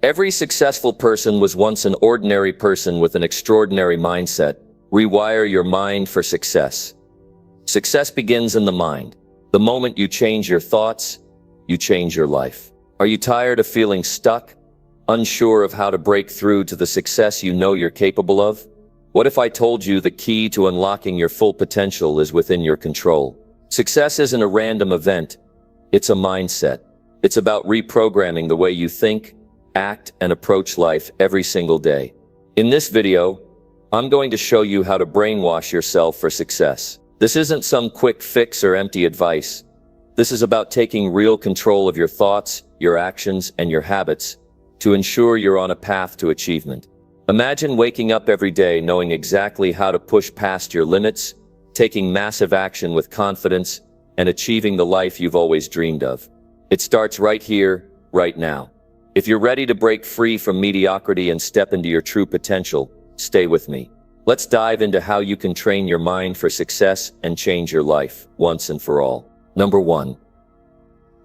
Every successful person was once an ordinary person with an extraordinary mindset. Rewire your mind for success. Success begins in the mind. The moment you change your thoughts, you change your life. Are you tired of feeling stuck, unsure of how to break through to the success you know you're capable of? What if I told you the key to unlocking your full potential is within your control? Success isn't a random event, it's a mindset. It's about reprogramming the way you think, act, and approach life every single day. In this video, I'm going to show you how to brainwash yourself for success. This isn't some quick fix or empty advice. This is about taking real control of your thoughts, your actions, and your habits to ensure you're on a path to achievement. Imagine waking up every day knowing exactly how to push past your limits, taking massive action with confidence, and achieving the life you've always dreamed of. It starts right here, right now. If you're ready to break free from mediocrity and step into your true potential, stay with me. Let's dive into how you can train your mind for success and change your life once and for all. Number 1.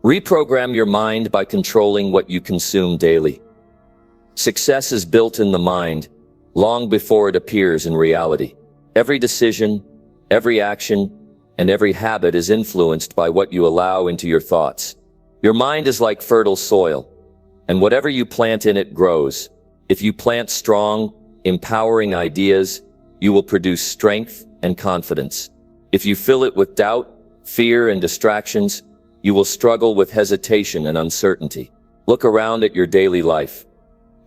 Reprogram your mind by controlling what you consume daily. Success is built in the mind long before it appears in reality. Every decision, every action, and every habit is influenced by what you allow into your thoughts. Your mind is like fertile soil, and whatever you plant in it grows. If you plant strong, empowering ideas, you will produce strength and confidence. If you fill it with doubt, fear, and distractions, you will struggle with hesitation and uncertainty. Look around at your daily life.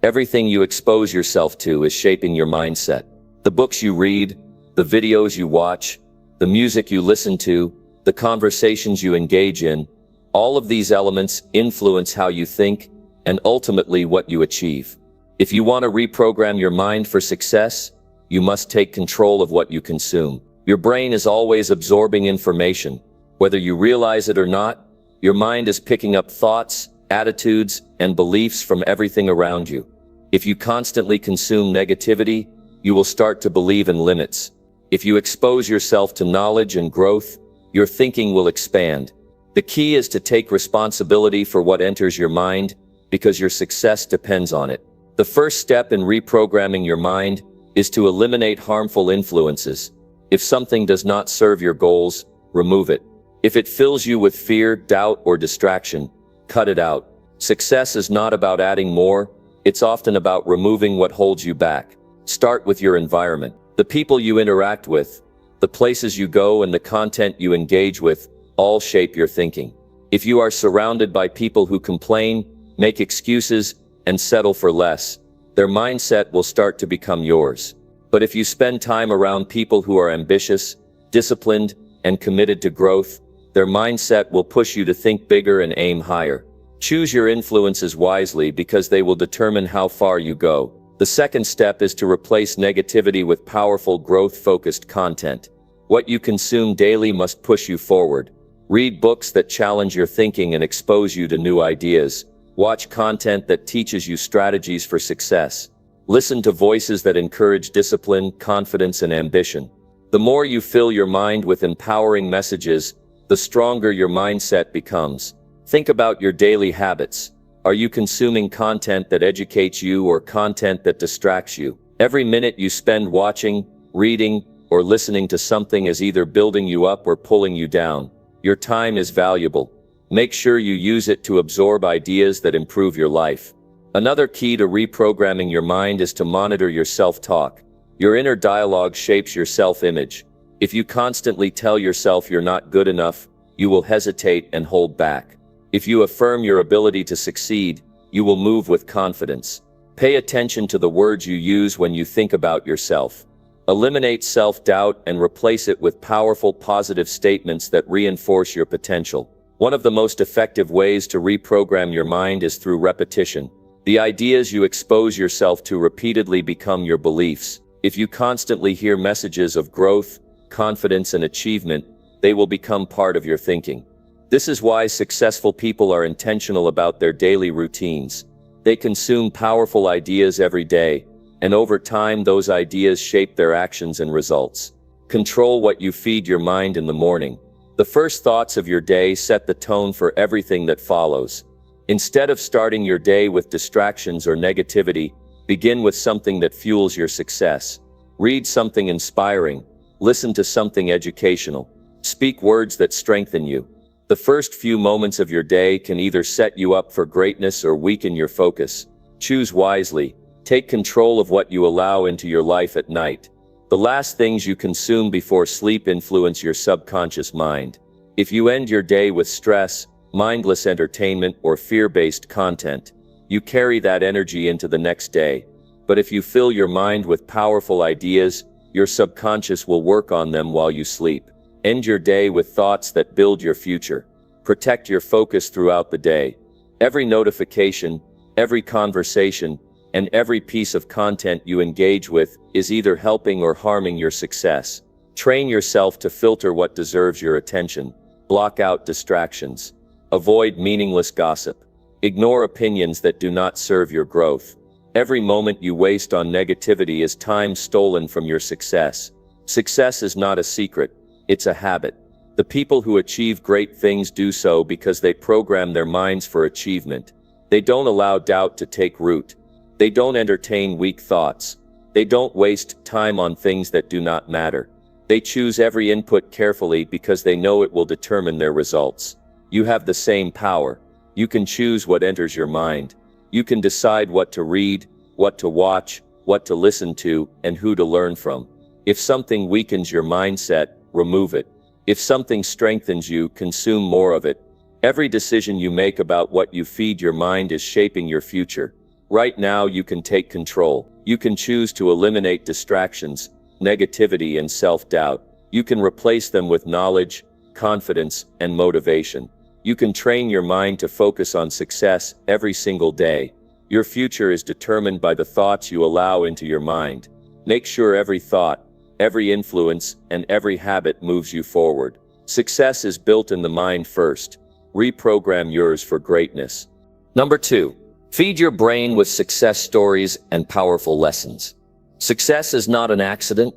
Everything you expose yourself to is shaping your mindset. The books you read, the videos you watch, the music you listen to, the conversations you engage in, all of these elements influence how you think and ultimately what you achieve. If you want to reprogram your mind for success, you must take control of what you consume. Your brain is always absorbing information. Whether you realize it or not, your mind is picking up thoughts, attitudes, and beliefs from everything around you. If you constantly consume negativity, you will start to believe in limits. If you expose yourself to knowledge and growth, your thinking will expand. The key is to take responsibility for what enters your mind, because your success depends on it. The first step in reprogramming your mind is to eliminate harmful influences. If something does not serve your goals, remove it. If it fills you with fear, doubt, or distraction, cut it out. Success is not about adding more, it's often about removing what holds you back. Start with your environment. The people you interact with, the places you go, and the content you engage with all shape your thinking. If you are surrounded by people who complain, make excuses, and settle for less, their mindset will start to become yours. But if you spend time around people who are ambitious, disciplined, and committed to growth, their mindset will push you to think bigger and aim higher. Choose your influences wisely because they will determine how far you go. The second step is to replace negativity with powerful, growth-focused content. What you consume daily must push you forward. Read books that challenge your thinking and expose you to new ideas. Watch content that teaches you strategies for success. Listen to voices that encourage discipline, confidence, and ambition. The more you fill your mind with empowering messages, the stronger your mindset becomes. Think about your daily habits. Are you consuming content that educates you or content that distracts you? Every minute you spend watching, reading, or listening to something is either building you up or pulling you down. Your time is valuable. Make sure you use it to absorb ideas that improve your life. Another key to reprogramming your mind is to monitor your self-talk. Your inner dialogue shapes your self-image. If you constantly tell yourself you're not good enough, you will hesitate and hold back. If you affirm your ability to succeed, you will move with confidence. Pay attention to the words you use when you think about yourself. Eliminate self-doubt and replace it with powerful, positive statements that reinforce your potential. One of the most effective ways to reprogram your mind is through repetition. The ideas you expose yourself to repeatedly become your beliefs. If you constantly hear messages of growth, confidence, and achievement, they will become part of your thinking. This is why successful people are intentional about their daily routines. They consume powerful ideas every day, and over time those ideas shape their actions and results. Control what you feed your mind in the morning. The first thoughts of your day set the tone for everything that follows. Instead of starting your day with distractions or negativity, begin with something that fuels your success. Read something inspiring, listen to something educational, speak words that strengthen you. The first few moments of your day can either set you up for greatness or weaken your focus. Choose wisely. Take control of what you allow into your life at night. The last things you consume before sleep influence your subconscious mind. If you end your day with stress, mindless entertainment, or fear-based content, you carry that energy into the next day. But if you fill your mind with powerful ideas, your subconscious will work on them while you sleep. End your day with thoughts that build your future. Protect your focus throughout the day. Every notification, every conversation, and every piece of content you engage with is either helping or harming your success. Train yourself to filter what deserves your attention. Block out distractions. Avoid meaningless gossip. Ignore opinions that do not serve your growth. Every moment you waste on negativity is time stolen from your success. Success is not a secret, it's a habit. The people who achieve great things do so because they program their minds for achievement. They don't allow doubt to take root. They don't entertain weak thoughts. They don't waste time on things that do not matter. They choose every input carefully because they know it will determine their results. You have the same power. You can choose what enters your mind. You can decide what to read, what to watch, what to listen to, and who to learn from. If something weakens your mindset, remove it. If something strengthens you, consume more of it. Every decision you make about what you feed your mind is shaping your future. Right now, you can take control. You can choose to eliminate distractions, negativity, and self-doubt. You can replace them with knowledge, confidence, and motivation. You can train your mind to focus on success every single day. Your future is determined by the thoughts you allow into your mind. Make sure every thought, every influence, and every habit moves you forward. Success is built in the mind first. Reprogram yours for greatness. Number 2. Feed your brain with success stories and powerful lessons. Success is not an accident.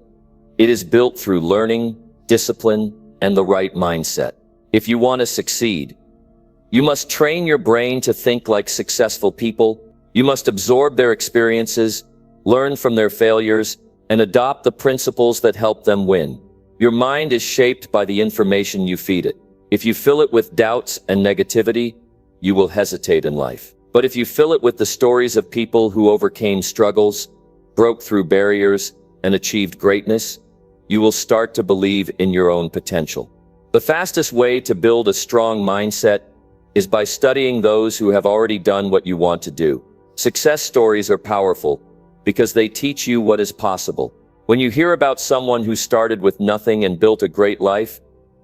It is built through learning, discipline, and the right mindset. If you want to succeed, you must train your brain to think like successful people. You must absorb their experiences, learn from their failures, and adopt the principles that help them win. Your mind is shaped by the information you feed it. If you fill it with doubts and negativity, you will hesitate in life. But if you fill it with the stories of people who overcame struggles, broke through barriers, and achieved greatness, you will start to believe in your own potential. The fastest way to build a strong mindset is by studying those who have already done what you want to do. Success stories are powerful because they teach you what is possible. When you hear about someone who started with nothing and built a great life,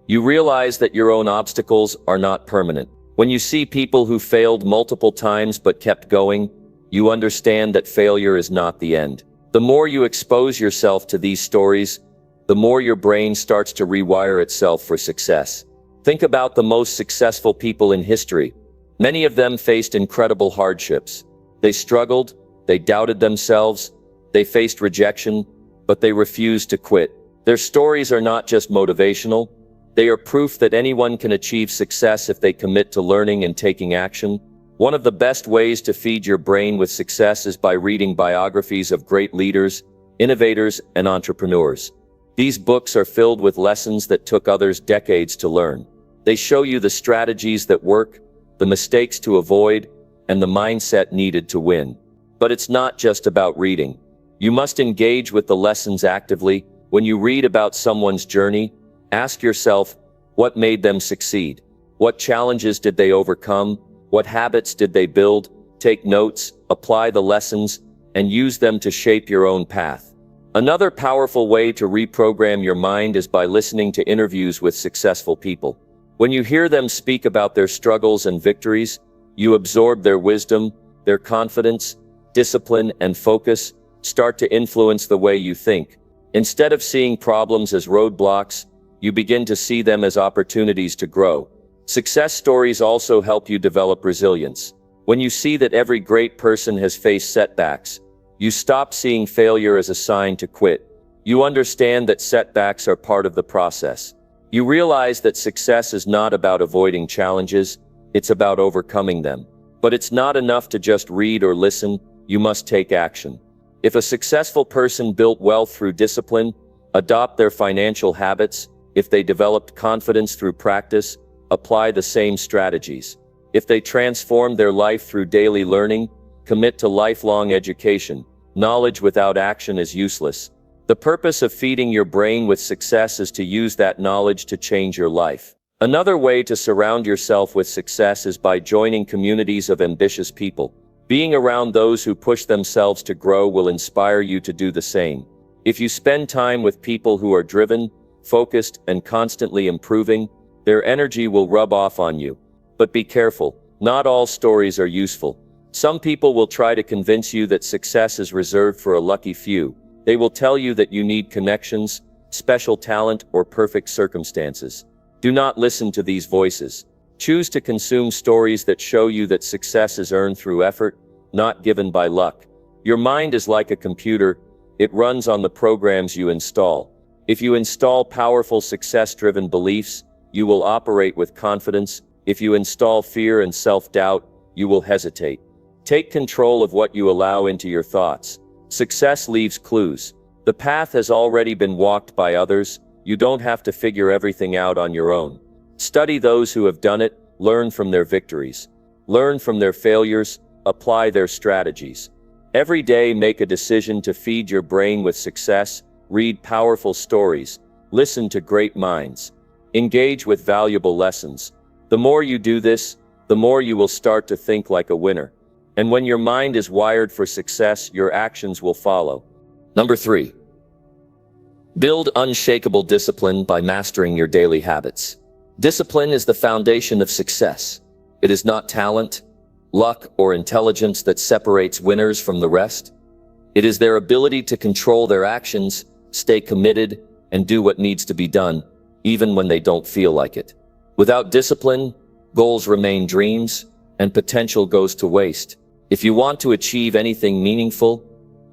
you realize that your own obstacles are not permanent. When you see people who failed multiple times but kept going, you understand that failure is not the end. The more you expose yourself to these stories, the more your brain starts to rewire itself for success. Think about the most successful people in history. Many of them faced incredible hardships. They struggled, they doubted themselves, they faced rejection, but they refused to quit. Their stories are not just motivational, they are proof that anyone can achieve success if they commit to learning and taking action. One of the best ways to feed your brain with success is by reading biographies of great leaders, innovators, and entrepreneurs. These books are filled with lessons that took others decades to learn. They show you the strategies that work, the mistakes to avoid, and the mindset needed to win. But it's not just about reading. You must engage with the lessons actively. When you read about someone's journey, ask yourself, what made them succeed? What challenges did they overcome? What habits did they build? Take notes, apply the lessons, and use them to shape your own path. Another powerful way to reprogram your mind is by listening to interviews with successful people. When you hear them speak about their struggles and victories, you absorb their wisdom, their confidence, discipline, and focus start to influence the way you think. Instead of seeing problems as roadblocks, you begin to see them as opportunities to grow. Success stories also help you develop resilience. When you see that every great person has faced setbacks, you stop seeing failure as a sign to quit. You understand that setbacks are part of the process. You realize that success is not about avoiding challenges, it's about overcoming them. But it's not enough to just read or listen, you must take action. If a successful person built wealth through discipline, adopt their financial habits, if they developed confidence through practice, apply the same strategies. If they transformed their life through daily learning, commit to lifelong education. Knowledge without action is useless. The purpose of feeding your brain with success is to use that knowledge to change your life. Another way to surround yourself with success is by joining communities of ambitious people. Being around those who push themselves to grow will inspire you to do the same. If you spend time with people who are driven, focused, and constantly improving, their energy will rub off on you. But be careful, not all stories are useful. Some people will try to convince you that success is reserved for a lucky few. They will tell you that you need connections, special talent, or perfect circumstances. Do not listen to these voices. Choose to consume stories that show you that success is earned through effort, not given by luck. Your mind is like a computer. It runs on the programs you install. If you install powerful success-driven beliefs, you will operate with confidence. If you install fear and self-doubt, you will hesitate. Take control of what you allow into your thoughts. Success leaves clues. The path has already been walked by others. You don't have to figure everything out on your own. Study those who have done it, learn from their victories. Learn from their failures, apply their strategies. Every day make a decision to feed your brain with success, read powerful stories, listen to great minds, engage with valuable lessons. The more you do this, the more you will start to think like a winner. And when your mind is wired for success, your actions will follow. Number 3. Build unshakable discipline by mastering your daily habits. Discipline is the foundation of success. It is not talent, luck, or intelligence that separates winners from the rest. It is their ability to control their actions, stay committed, and do what needs to be done, even when they don't feel like it. Without discipline, goals remain dreams, and potential goes to waste. If you want to achieve anything meaningful,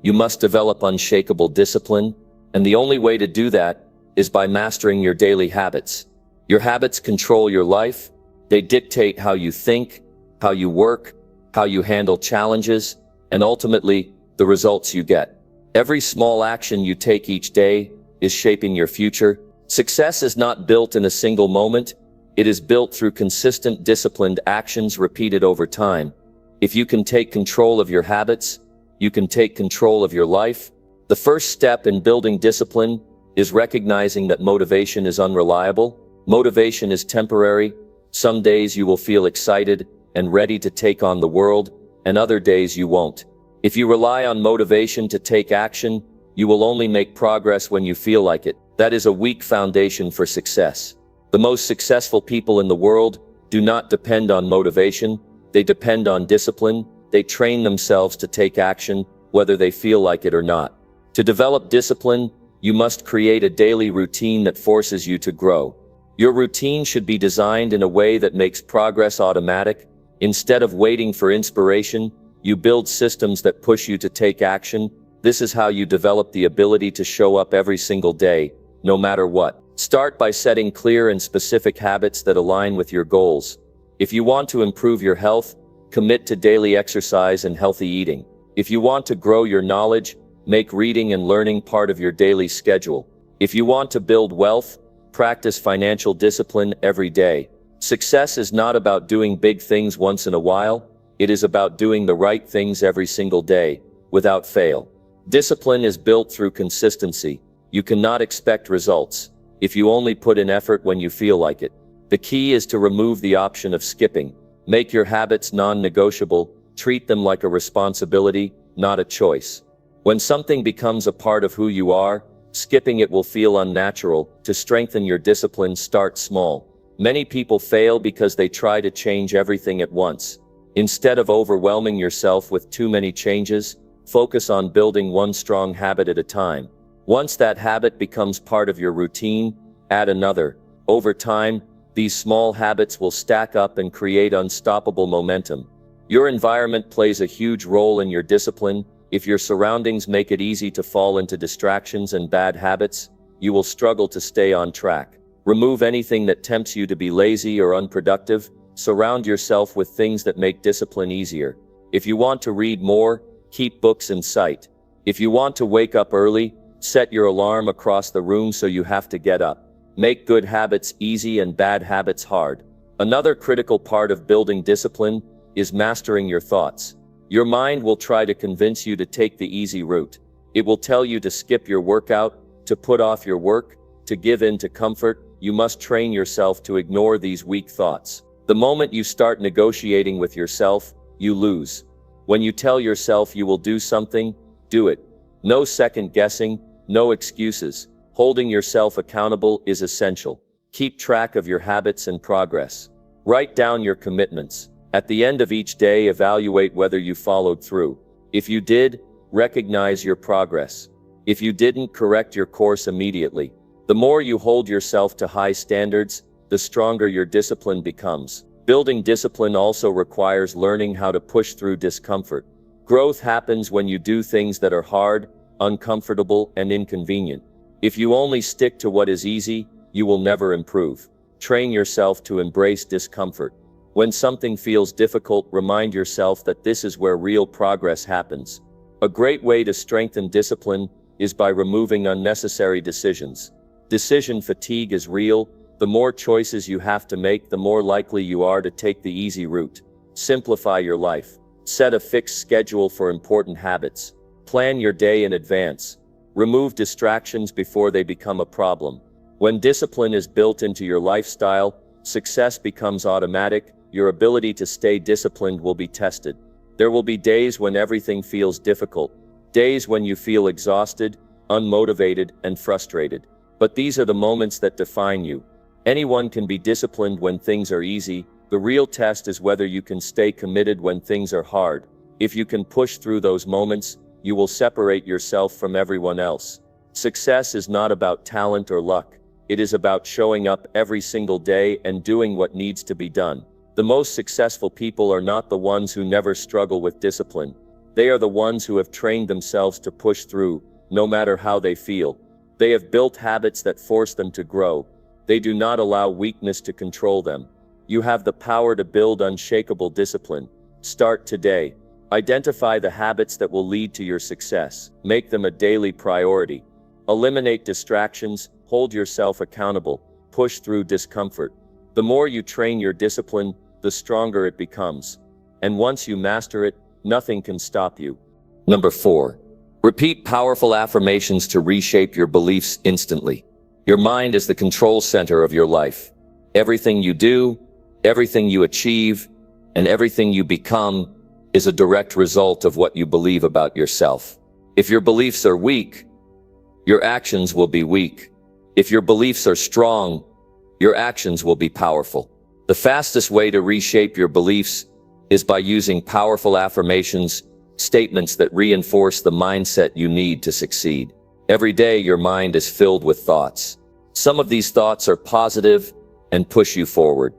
you must develop unshakable discipline, and the only way to do that is by mastering your daily habits. Your habits control your life. They dictate how you think, how you work, how you handle challenges, and ultimately, the results you get. Every small action you take each day is shaping your future. Success is not built in a single moment. It is built through consistent, disciplined actions repeated over time. If you can take control of your habits, you can take control of your life. The first step in building discipline is recognizing that motivation is unreliable. Motivation is temporary. Some days you will feel excited and ready to take on the world, and other days you won't. If you rely on motivation to take action, you will only make progress when you feel like it. That is a weak foundation for success. The most successful people in the world do not depend on motivation. They depend on discipline. They train themselves to take action, whether they feel like it or not. To develop discipline, you must create a daily routine that forces you to grow. Your routine should be designed in a way that makes progress automatic. Instead of waiting for inspiration, you build systems that push you to take action. This is how you develop the ability to show up every single day, no matter what. Start by setting clear and specific habits that align with your goals. If you want to improve your health, commit to daily exercise and healthy eating. If you want to grow your knowledge, make reading and learning part of your daily schedule. If you want to build wealth, practice financial discipline every day. Success is not about doing big things once in a while. It is about doing the right things every single day, without fail. Discipline is built through consistency. You cannot expect results if you only put in effort when you feel like it. The key is to remove the option of skipping. Make your habits non-negotiable. Treat them like a responsibility, not a choice. When something becomes a part of who you are, skipping it will feel unnatural. To strengthen your discipline, start small. Many people fail because they try to change everything at once. Instead of overwhelming yourself with too many changes, focus on building one strong habit at a time. Once that habit becomes part of your routine, add another. Over time, these small habits will stack up and create unstoppable momentum. Your environment plays a huge role in your discipline. If your surroundings make it easy to fall into distractions and bad habits, you will struggle to stay on track. Remove anything that tempts you to be lazy or unproductive. surround yourself with things that make discipline easier. If you want to read more, keep books in sight. If you want to wake up early, set your alarm across the room so you have to get up. Make good habits easy and bad habits hard. Another critical part of building discipline is mastering your thoughts. Your mind will try to convince you to take the easy route. It will tell you to skip your workout, to put off your work, to give in to comfort. You must train yourself to ignore these weak thoughts. The moment you start negotiating with yourself, you lose. When you tell yourself you will do something, do it. No second guessing, no excuses. Holding yourself accountable is essential. Keep track of your habits and progress. Write down your commitments. At the end of each day, evaluate whether you followed through. If you did, recognize your progress. If you didn't, correct your course immediately. The more you hold yourself to high standards, the stronger your discipline becomes. Building discipline also requires learning how to push through discomfort. Growth happens when you do things that are hard, uncomfortable, and inconvenient. If you only stick to what is easy, you will never improve. Train yourself to embrace discomfort. When something feels difficult, remind yourself that this is where real progress happens. A great way to strengthen discipline is by removing unnecessary decisions. Decision fatigue is real. The more choices you have to make, the more likely you are to take the easy route. Simplify your life. Set a fixed schedule for important habits. Plan your day in advance. Remove distractions before they become a problem. When discipline is built into your lifestyle, success becomes automatic. Your ability to stay disciplined will be tested. There will be days when everything feels difficult, days when you feel exhausted, unmotivated, and frustrated. But these are the moments that define you. Anyone can be disciplined when things are easy. The real test is whether you can stay committed when things are hard. If you can push through those moments, you will separate yourself from everyone else. Success is not about talent or luck. It is about showing up every single day and doing what needs to be done. The most successful people are not the ones who never struggle with discipline. They are the ones who have trained themselves to push through, no matter how they feel. They have built habits that force them to grow. They do not allow weakness to control them. You have the power to build unshakable discipline. Start today. Identify the habits that will lead to your success. Make them a daily priority. Eliminate distractions. Hold yourself accountable. Push through discomfort. The more you train your discipline, the stronger it becomes. And once you master it, nothing can stop you. Number 4. Repeat powerful affirmations to reshape your beliefs instantly. Your mind is the control center of your life. Everything you do, everything you achieve, and everything you become is a direct result of what you believe about yourself. If your beliefs are weak, your actions will be weak. If your beliefs are strong, your actions will be powerful. The fastest way to reshape your beliefs is by using powerful affirmations, statements that reinforce the mindset you need to succeed. Every day, your mind is filled with thoughts. Some of these thoughts are positive and push you forward.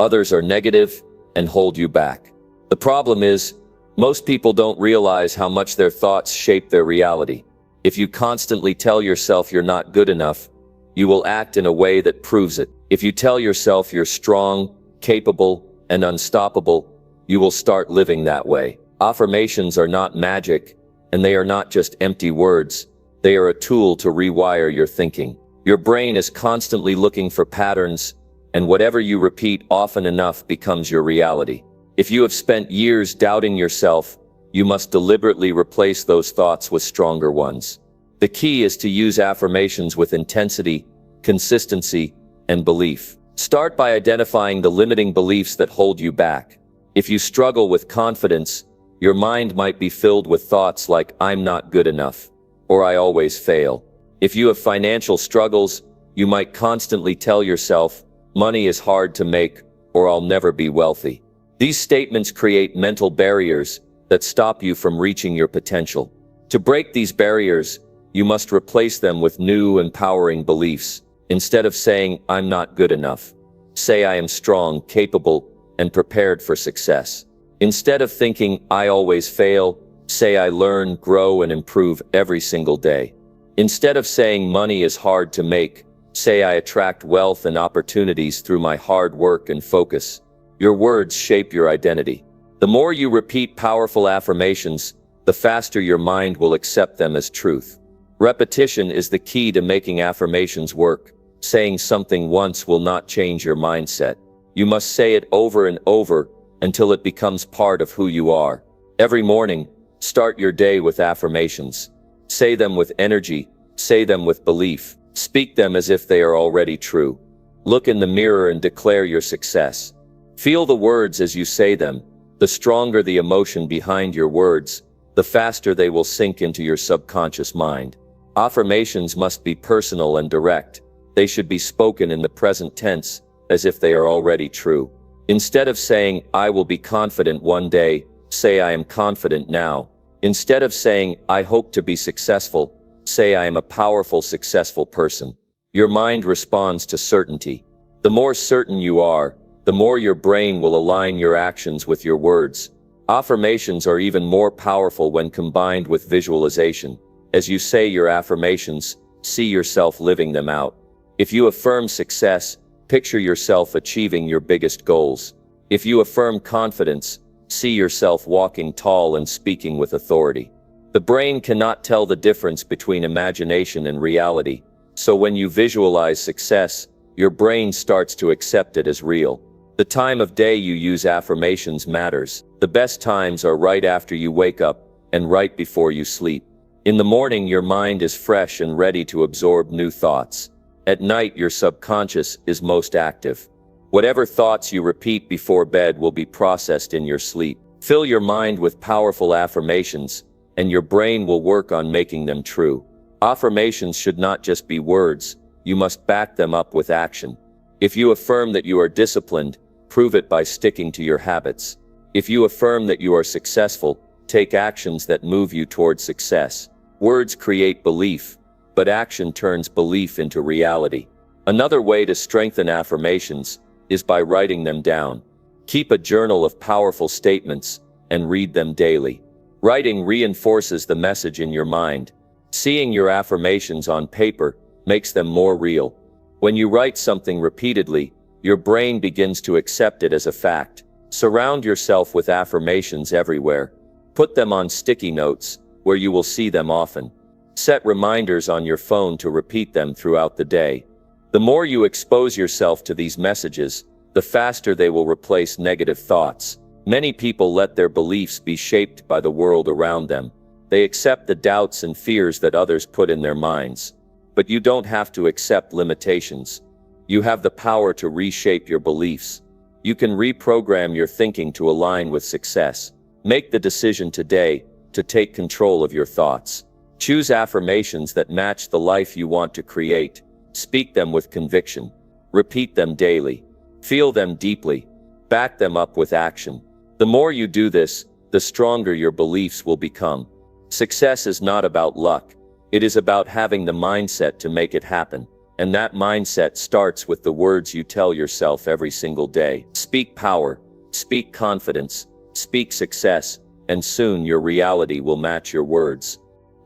Others are negative and hold you back. The problem is, most people don't realize how much their thoughts shape their reality. If you constantly tell yourself you're not good enough, you will act in a way that proves it. If you tell yourself you're strong, capable, and unstoppable, you will start living that way. Affirmations are not magic, and they are not just empty words. They are a tool to rewire your thinking. Your brain is constantly looking for patterns, and whatever you repeat often enough becomes your reality. If you have spent years doubting yourself, you must deliberately replace those thoughts with stronger ones. The key is to use affirmations with intensity, consistency, and belief. Start by identifying the limiting beliefs that hold you back. If you struggle with confidence, your mind might be filled with thoughts like, "I'm not good enough," or "I always fail." If you have financial struggles, you might constantly tell yourself, "Money is hard to make," or "I'll never be wealthy." These statements create mental barriers that stop you from reaching your potential. To break these barriers, you must replace them with new, empowering beliefs. Instead of saying, "I'm not good enough," say, "I am strong, capable, and prepared for success." Instead of thinking, "I always fail," say, "I learn, grow, and improve every single day." Instead of saying, "Money is hard to make," say, "I attract wealth and opportunities through my hard work and focus." Your words shape your identity. The more you repeat powerful affirmations, the faster your mind will accept them as truth. Repetition is the key to making affirmations work. Saying something once will not change your mindset. You must say it over and over until it becomes part of who you are. Every morning, start your day with affirmations. Say them with energy, say them with belief, speak them as if they are already true. Look in the mirror and declare your success. Feel the words as you say them. The stronger the emotion behind your words, the faster they will sink into your subconscious mind. Affirmations must be personal and direct. They should be spoken in the present tense, as if they are already true. Instead of saying, "I will be confident one day," say, "I am confident now." Instead of saying, "I hope to be successful," say, "I am a powerful, successful person." Your mind responds to certainty. The more certain you are, the more your brain will align your actions with your words. Affirmations are even more powerful when combined with visualization. As you say your affirmations, see yourself living them out. If you affirm success, picture yourself achieving your biggest goals. If you affirm confidence, see yourself walking tall and speaking with authority. The brain cannot tell the difference between imagination and reality, so when you visualize success, your brain starts to accept it as real. The time of day you use affirmations matters. The best times are right after you wake up and right before you sleep. In the morning, your mind is fresh and ready to absorb new thoughts. At night, your subconscious is most active. Whatever thoughts you repeat before bed will be processed in your sleep. Fill your mind with powerful affirmations, and your brain will work on making them true. Affirmations should not just be words, you must back them up with action. If you affirm that you are disciplined, prove it by sticking to your habits. If you affirm that you are successful, take actions that move you toward success. Words create belief, but action turns belief into reality. Another way to strengthen affirmations is by writing them down. Keep a journal of powerful statements and read them daily. Writing reinforces the message in your mind. Seeing your affirmations on paper makes them more real. When you write something repeatedly, your brain begins to accept it as a fact. Surround yourself with affirmations everywhere. Put them on sticky notes, where you will see them often. Set reminders on your phone to repeat them throughout the day. The more you expose yourself to these messages, the faster they will replace negative thoughts. Many people let their beliefs be shaped by the world around them. They accept the doubts and fears that others put in their minds. But you don't have to accept limitations. You have the power to reshape your beliefs. You can reprogram your thinking to align with success. Make the decision today to take control of your thoughts. Choose affirmations that match the life you want to create. Speak them with conviction. Repeat them daily. Feel them deeply. Back them up with action. The more you do this, the stronger your beliefs will become. Success is not about luck. It is about having the mindset to make it happen. And that mindset starts with the words you tell yourself every single day. Speak power. Speak confidence. Speak success. And soon your reality will match your words.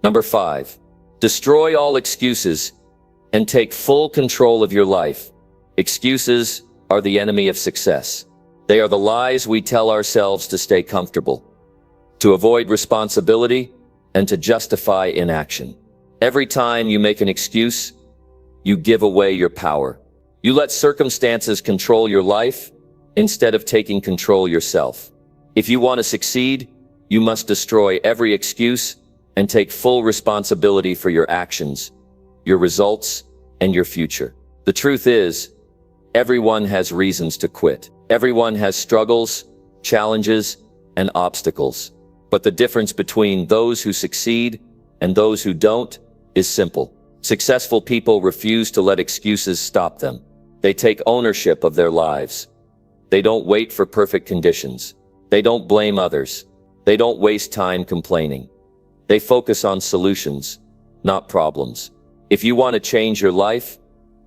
Number 5. Destroy all excuses and take full control of your life. Excuses are the enemy of success. They are the lies we tell ourselves to stay comfortable, to avoid responsibility, and to justify inaction. Every time you make an excuse, you give away your power. You let circumstances control your life instead of taking control yourself. If you want to succeed, you must destroy every excuse and take full responsibility for your actions, your results, and your future. The truth is, everyone has reasons to quit. Everyone has struggles, challenges, and obstacles. But the difference between those who succeed and those who don't is simple. Successful people refuse to let excuses stop them. They take ownership of their lives. They don't wait for perfect conditions. They don't blame others. They don't waste time complaining. They focus on solutions, not problems. If you want to change your life,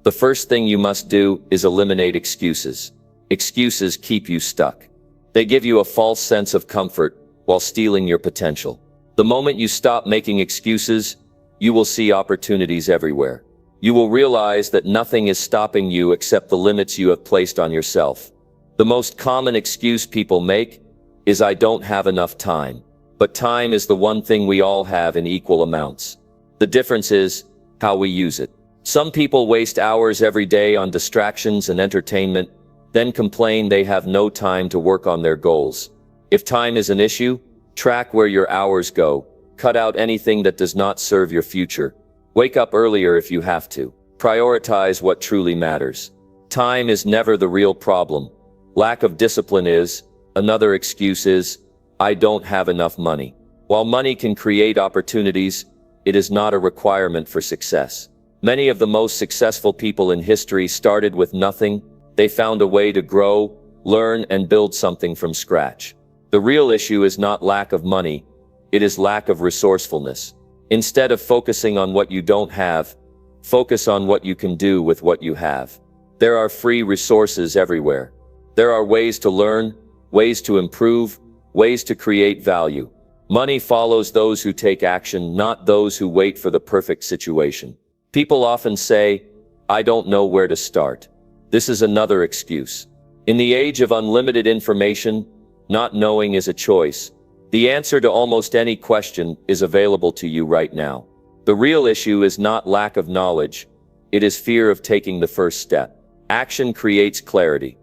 the first thing you must do is eliminate excuses. Excuses keep you stuck. They give you a false sense of comfort while stealing your potential. The moment you stop making excuses, you will see opportunities everywhere. You will realize that nothing is stopping you except the limits you have placed on yourself. The most common excuse people make is I don't have enough time. But time is the one thing we all have in equal amounts. The difference is how we use it. Some people waste hours every day on distractions and entertainment, then complain they have no time to work on their goals. If time is an issue, track where your hours go. Cut out anything that does not serve your future. Wake up earlier if you have to. Prioritize what truly matters. Time is never the real problem. Lack of discipline is. Another excuse is, I don't have enough money. While money can create opportunities, it is not a requirement for success. Many of the most successful people in history started with nothing. They found a way to grow, learn, and build something from scratch. The real issue is not lack of money, it is lack of resourcefulness. Instead of focusing on what you don't have, focus on what you can do with what you have. There are free resources everywhere. There are ways to learn, ways to improve, ways to create value. Money follows those who take action, not those who wait for the perfect situation. People often say, I don't know where to start. This is another excuse. In the age of unlimited information, not knowing is a choice. The answer to almost any question is available to you right now. The real issue is not lack of knowledge, it is fear of taking the first step. Action creates clarity.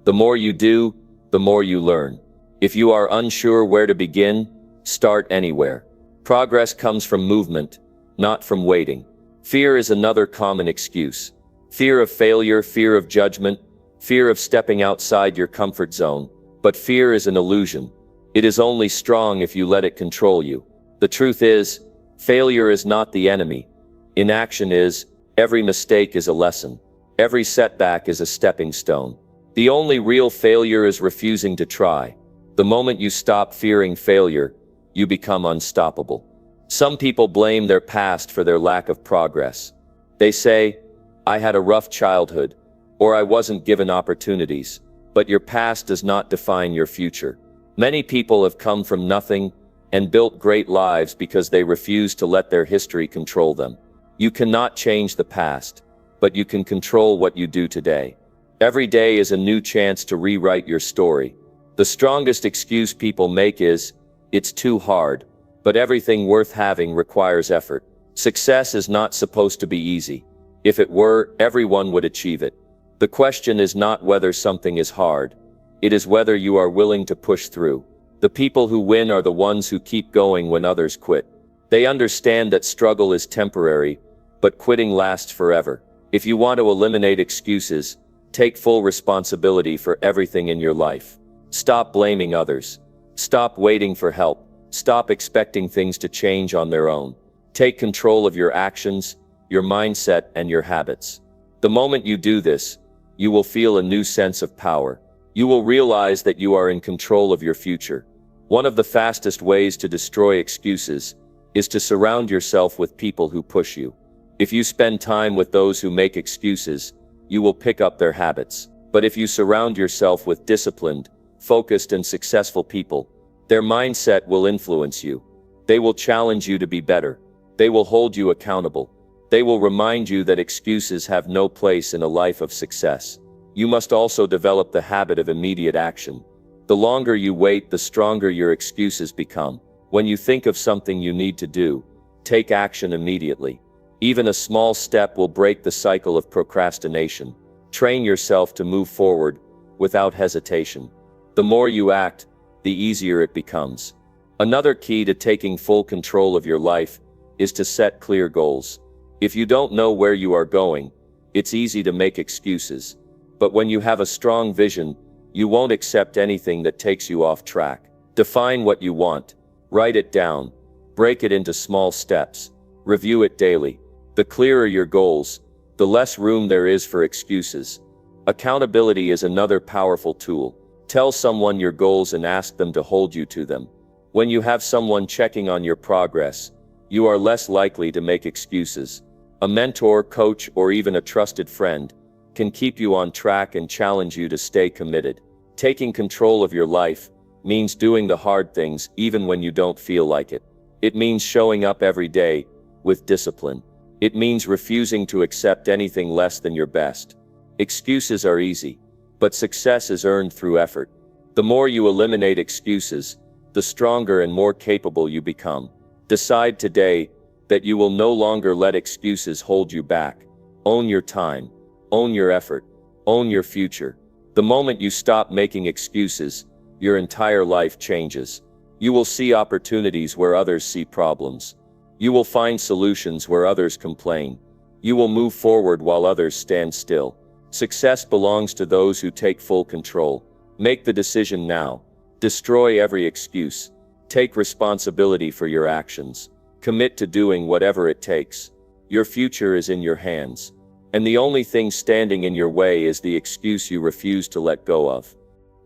The more you do, the more you learn. If you are unsure where to begin, start anywhere. Progress comes from movement, not from waiting. Fear is another common excuse. Fear of failure, fear of judgment, fear of stepping outside your comfort zone. But fear is an illusion. It is only strong if you let it control you. The truth is, failure is not the enemy. Inaction is. Every mistake is a lesson. Every setback is a stepping stone. The only real failure is refusing to try. The moment you stop fearing failure, you become unstoppable. Some people blame their past for their lack of progress. They say, I had a rough childhood, or I wasn't given opportunities. But your past does not define your future. Many people have come from nothing and built great lives because they refuse to let their history control them. You cannot change the past, but you can control what you do today. Every day is a new chance to rewrite your story. The strongest excuse people make is, it's too hard. But everything worth having requires effort. Success is not supposed to be easy. If it were, everyone would achieve it. The question is not whether something is hard. It is whether you are willing to push through. The people who win are the ones who keep going when others quit. They understand that struggle is temporary, but quitting lasts forever. If you want to eliminate excuses, take full responsibility for everything in your life. Stop blaming others. Stop waiting for help. Stop expecting things to change on their own. Take control of your actions, your mindset, and your habits. The moment you do this, you will feel a new sense of power. You will realize that you are in control of your future. One of the fastest ways to destroy excuses is to surround yourself with people who push you. If you spend time with those who make excuses, you will pick up their habits. But if you surround yourself with disciplined, focused, and successful people, their mindset will influence you. They will challenge you to be better. They will hold you accountable. They will remind you that excuses have no place in a life of success. You must also develop the habit of immediate action. The longer you wait, the stronger your excuses become. When you think of something you need to do, take action immediately. Even a small step will break the cycle of procrastination. Train yourself to move forward without hesitation. The more you act, the easier it becomes. Another key to taking full control of your life is to set clear goals. If you don't know where you are going, it's easy to make excuses. But when you have a strong vision, you won't accept anything that takes you off track. Define what you want. Write it down. Break it into small steps. Review it daily. The clearer your goals, the less room there is for excuses. Accountability is another powerful tool. Tell someone your goals and ask them to hold you to them. When you have someone checking on your progress, you are less likely to make excuses. A mentor, coach, or even a trusted friend can keep you on track and challenge you to stay committed. Taking control of your life means doing the hard things even when you don't feel like it. It means showing up every day with discipline. It means refusing to accept anything less than your best. Excuses are easy. but success is earned through effort. The more you eliminate excuses, the stronger and more capable you become. Decide today that you will no longer let excuses hold you back. Own your time, own your effort, own your future. The moment you stop making excuses, your entire life changes. You will see opportunities where others see problems. You will find solutions where others complain. You will move forward while others stand still. Success belongs to those who take full control. Make the decision now. Destroy every excuse. Take responsibility for your actions. Commit to doing whatever it takes. Your future is in your hands. And the only thing standing in your way is the excuse you refuse to let go of.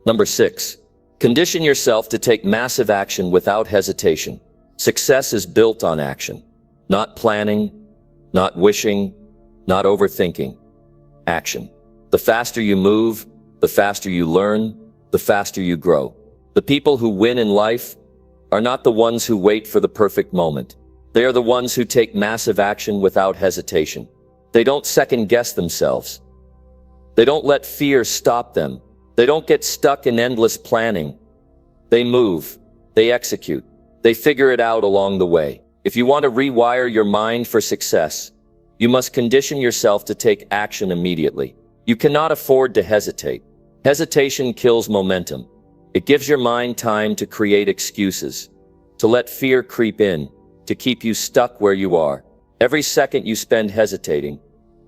Number 6. Condition yourself to take massive action without hesitation. Success is built on action. Not planning, not wishing, not overthinking. Action. The faster you move, the faster you learn, the faster you grow. The people who win in life are not the ones who wait for the perfect moment. They are the ones who take massive action without hesitation. They don't second-guess themselves. They don't let fear stop them. They don't get stuck in endless planning. They move. They execute. They figure it out along the way. If you want to rewire your mind for success, you must condition yourself to take action immediately. You cannot afford to hesitate. Hesitation kills momentum. It gives your mind time to create excuses, to let fear creep in, to keep you stuck where you are. Every second you spend hesitating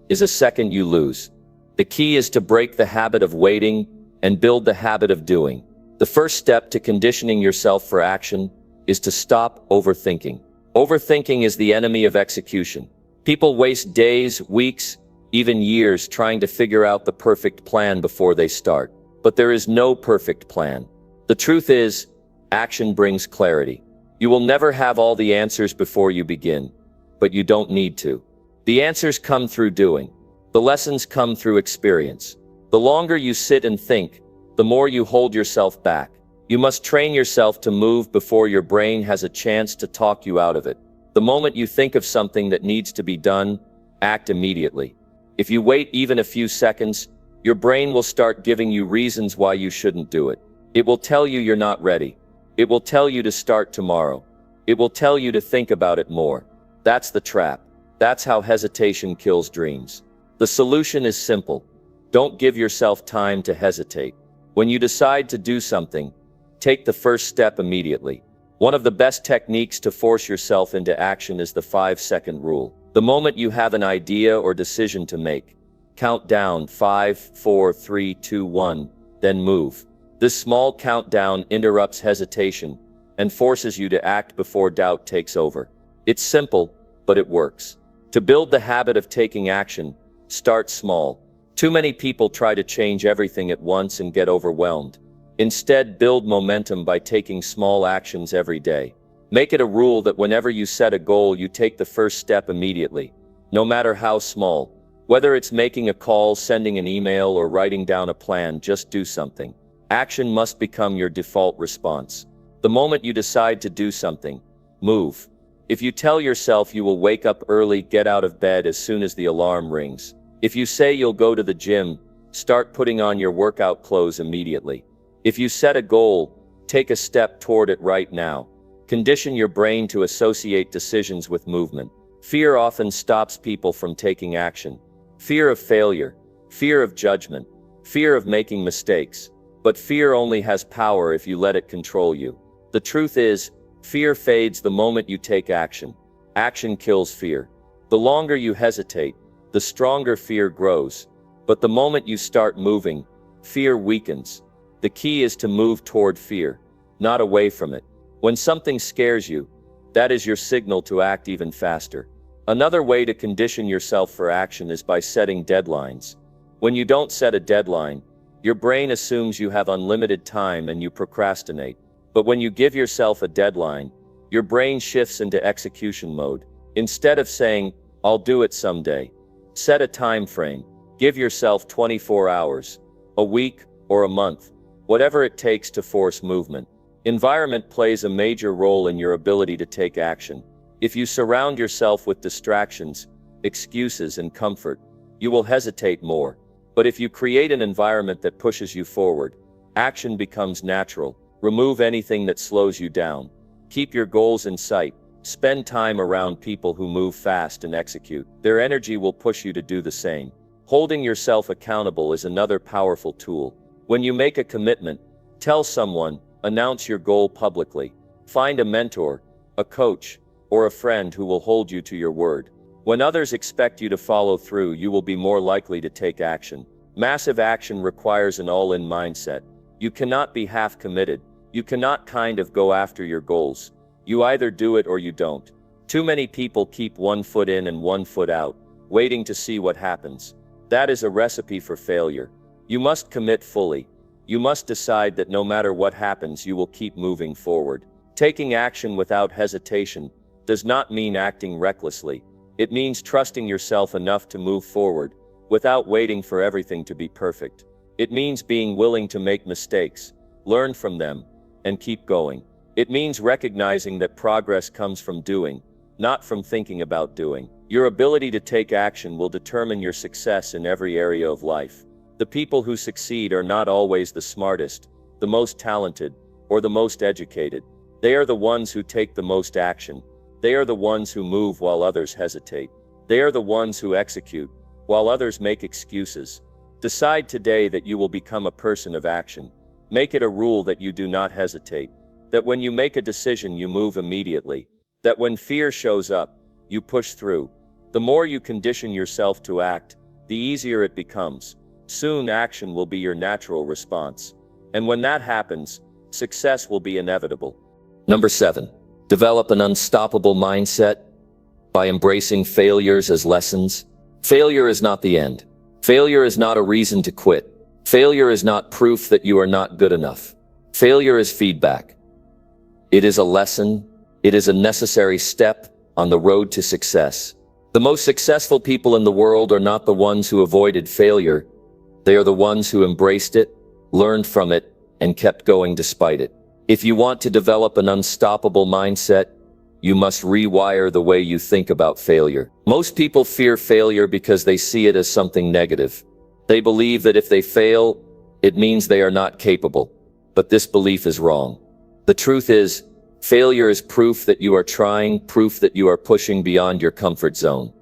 is a second you lose. The key is to break the habit of waiting and build the habit of doing. The first step to conditioning yourself for action is to stop overthinking. Overthinking is the enemy of execution. People waste days, weeks, even years trying to figure out the perfect plan before they start. But there is no perfect plan. The truth is, action brings clarity. You will never have all the answers before you begin, but you don't need to. The answers come through doing. The lessons come through experience. The longer you sit and think, the more you hold yourself back. You must train yourself to move before your brain has a chance to talk you out of it. The moment you think of something that needs to be done, act immediately. If you wait even a few seconds, your brain will start giving you reasons why you shouldn't do it. It will tell you you're not ready. It will tell you to start tomorrow. It will tell you to think about it more. That's the trap. That's how hesitation kills dreams. The solution is simple. Don't give yourself time to hesitate. When you decide to do something, take the first step immediately. One of the best techniques to force yourself into action is the 5-second rule. The moment you have an idea or decision to make, count down 5, 4, 3, 2, 1, then move. This small countdown interrupts hesitation and forces you to act before doubt takes over. It's simple, but it works. To build the habit of taking action, start small. Too many people try to change everything at once and get overwhelmed. Instead, build momentum by taking small actions every day. Make it a rule that whenever you set a goal, you take the first step immediately, no matter how small. Whether it's making a call, sending an email, or writing down a plan, just do something. Action must become your default response. The moment you decide to do something, move. If you tell yourself you will wake up early, get out of bed as soon as the alarm rings. If you say you'll go to the gym, start putting on your workout clothes immediately. If you set a goal, take a step toward it right now. Condition your brain to associate decisions with movement. Fear often stops people from taking action. Fear of failure, fear of judgment, fear of making mistakes. But fear only has power if you let it control you. The truth is, fear fades the moment you take action. Action kills fear. The longer you hesitate, the stronger fear grows. But the moment you start moving, fear weakens. The key is to move toward fear, not away from it. When something scares you, that is your signal to act even faster. Another way to condition yourself for action is by setting deadlines. When you don't set a deadline, your brain assumes you have unlimited time and you procrastinate. But when you give yourself a deadline, your brain shifts into execution mode. Instead of saying, "I'll do it someday," set a time frame. Give yourself 24 hours, a week, or a month, whatever it takes to force movement. Environment plays a major role in your ability to take action. If you surround yourself with distractions, excuses, and comfort, you will hesitate more. But if you create an environment that pushes you forward, action becomes natural. Remove anything that slows you down. Keep your goals in sight. Spend time around people who move fast and execute. Their energy will push you to do the same. Holding yourself accountable is another powerful tool. When you make a commitment, tell someone, announce your goal publicly. Find a mentor, a coach, or a friend who will hold you to your word. When others expect you to follow through, you will be more likely to take action. Massive action requires an all-in mindset. You cannot be half committed. You cannot kind of go after your goals. You either do it or you don't. Too many people keep one foot in and one foot out, waiting to see what happens. That is a recipe for failure. You must commit fully. You must decide that no matter what happens, you will keep moving forward. Taking action without hesitation does not mean acting recklessly. It means trusting yourself enough to move forward, without waiting for everything to be perfect. It means being willing to make mistakes, learn from them, and keep going. It means recognizing that progress comes from doing, not from thinking about doing. Your ability to take action will determine your success in every area of life. The people who succeed are not always the smartest, the most talented, or the most educated. They are the ones who take the most action. They are the ones who move while others hesitate. They are the ones who execute, while others make excuses. Decide today that you will become a person of action. Make it a rule that you do not hesitate. That when you make a decision, you move immediately. That when fear shows up, you push through. The more you condition yourself to act, the easier it becomes. Soon action will be your natural response. And when that happens, success will be inevitable. Number 7. Develop an unstoppable mindset by embracing failures as lessons. Failure is not the end. Failure is not a reason to quit. Failure is not proof that you are not good enough. Failure is feedback. It is a lesson. It is a necessary step on the road to success. The most successful people in the world are not the ones who avoided failure. They are the ones who embraced it, learned from it, and kept going despite it. If you want to develop an unstoppable mindset, you must rewire the way you think about failure. Most people fear failure because they see it as something negative. They believe that if they fail, it means they are not capable. But this belief is wrong. The truth is, failure is proof that you are trying, proof that you are pushing beyond your comfort zone,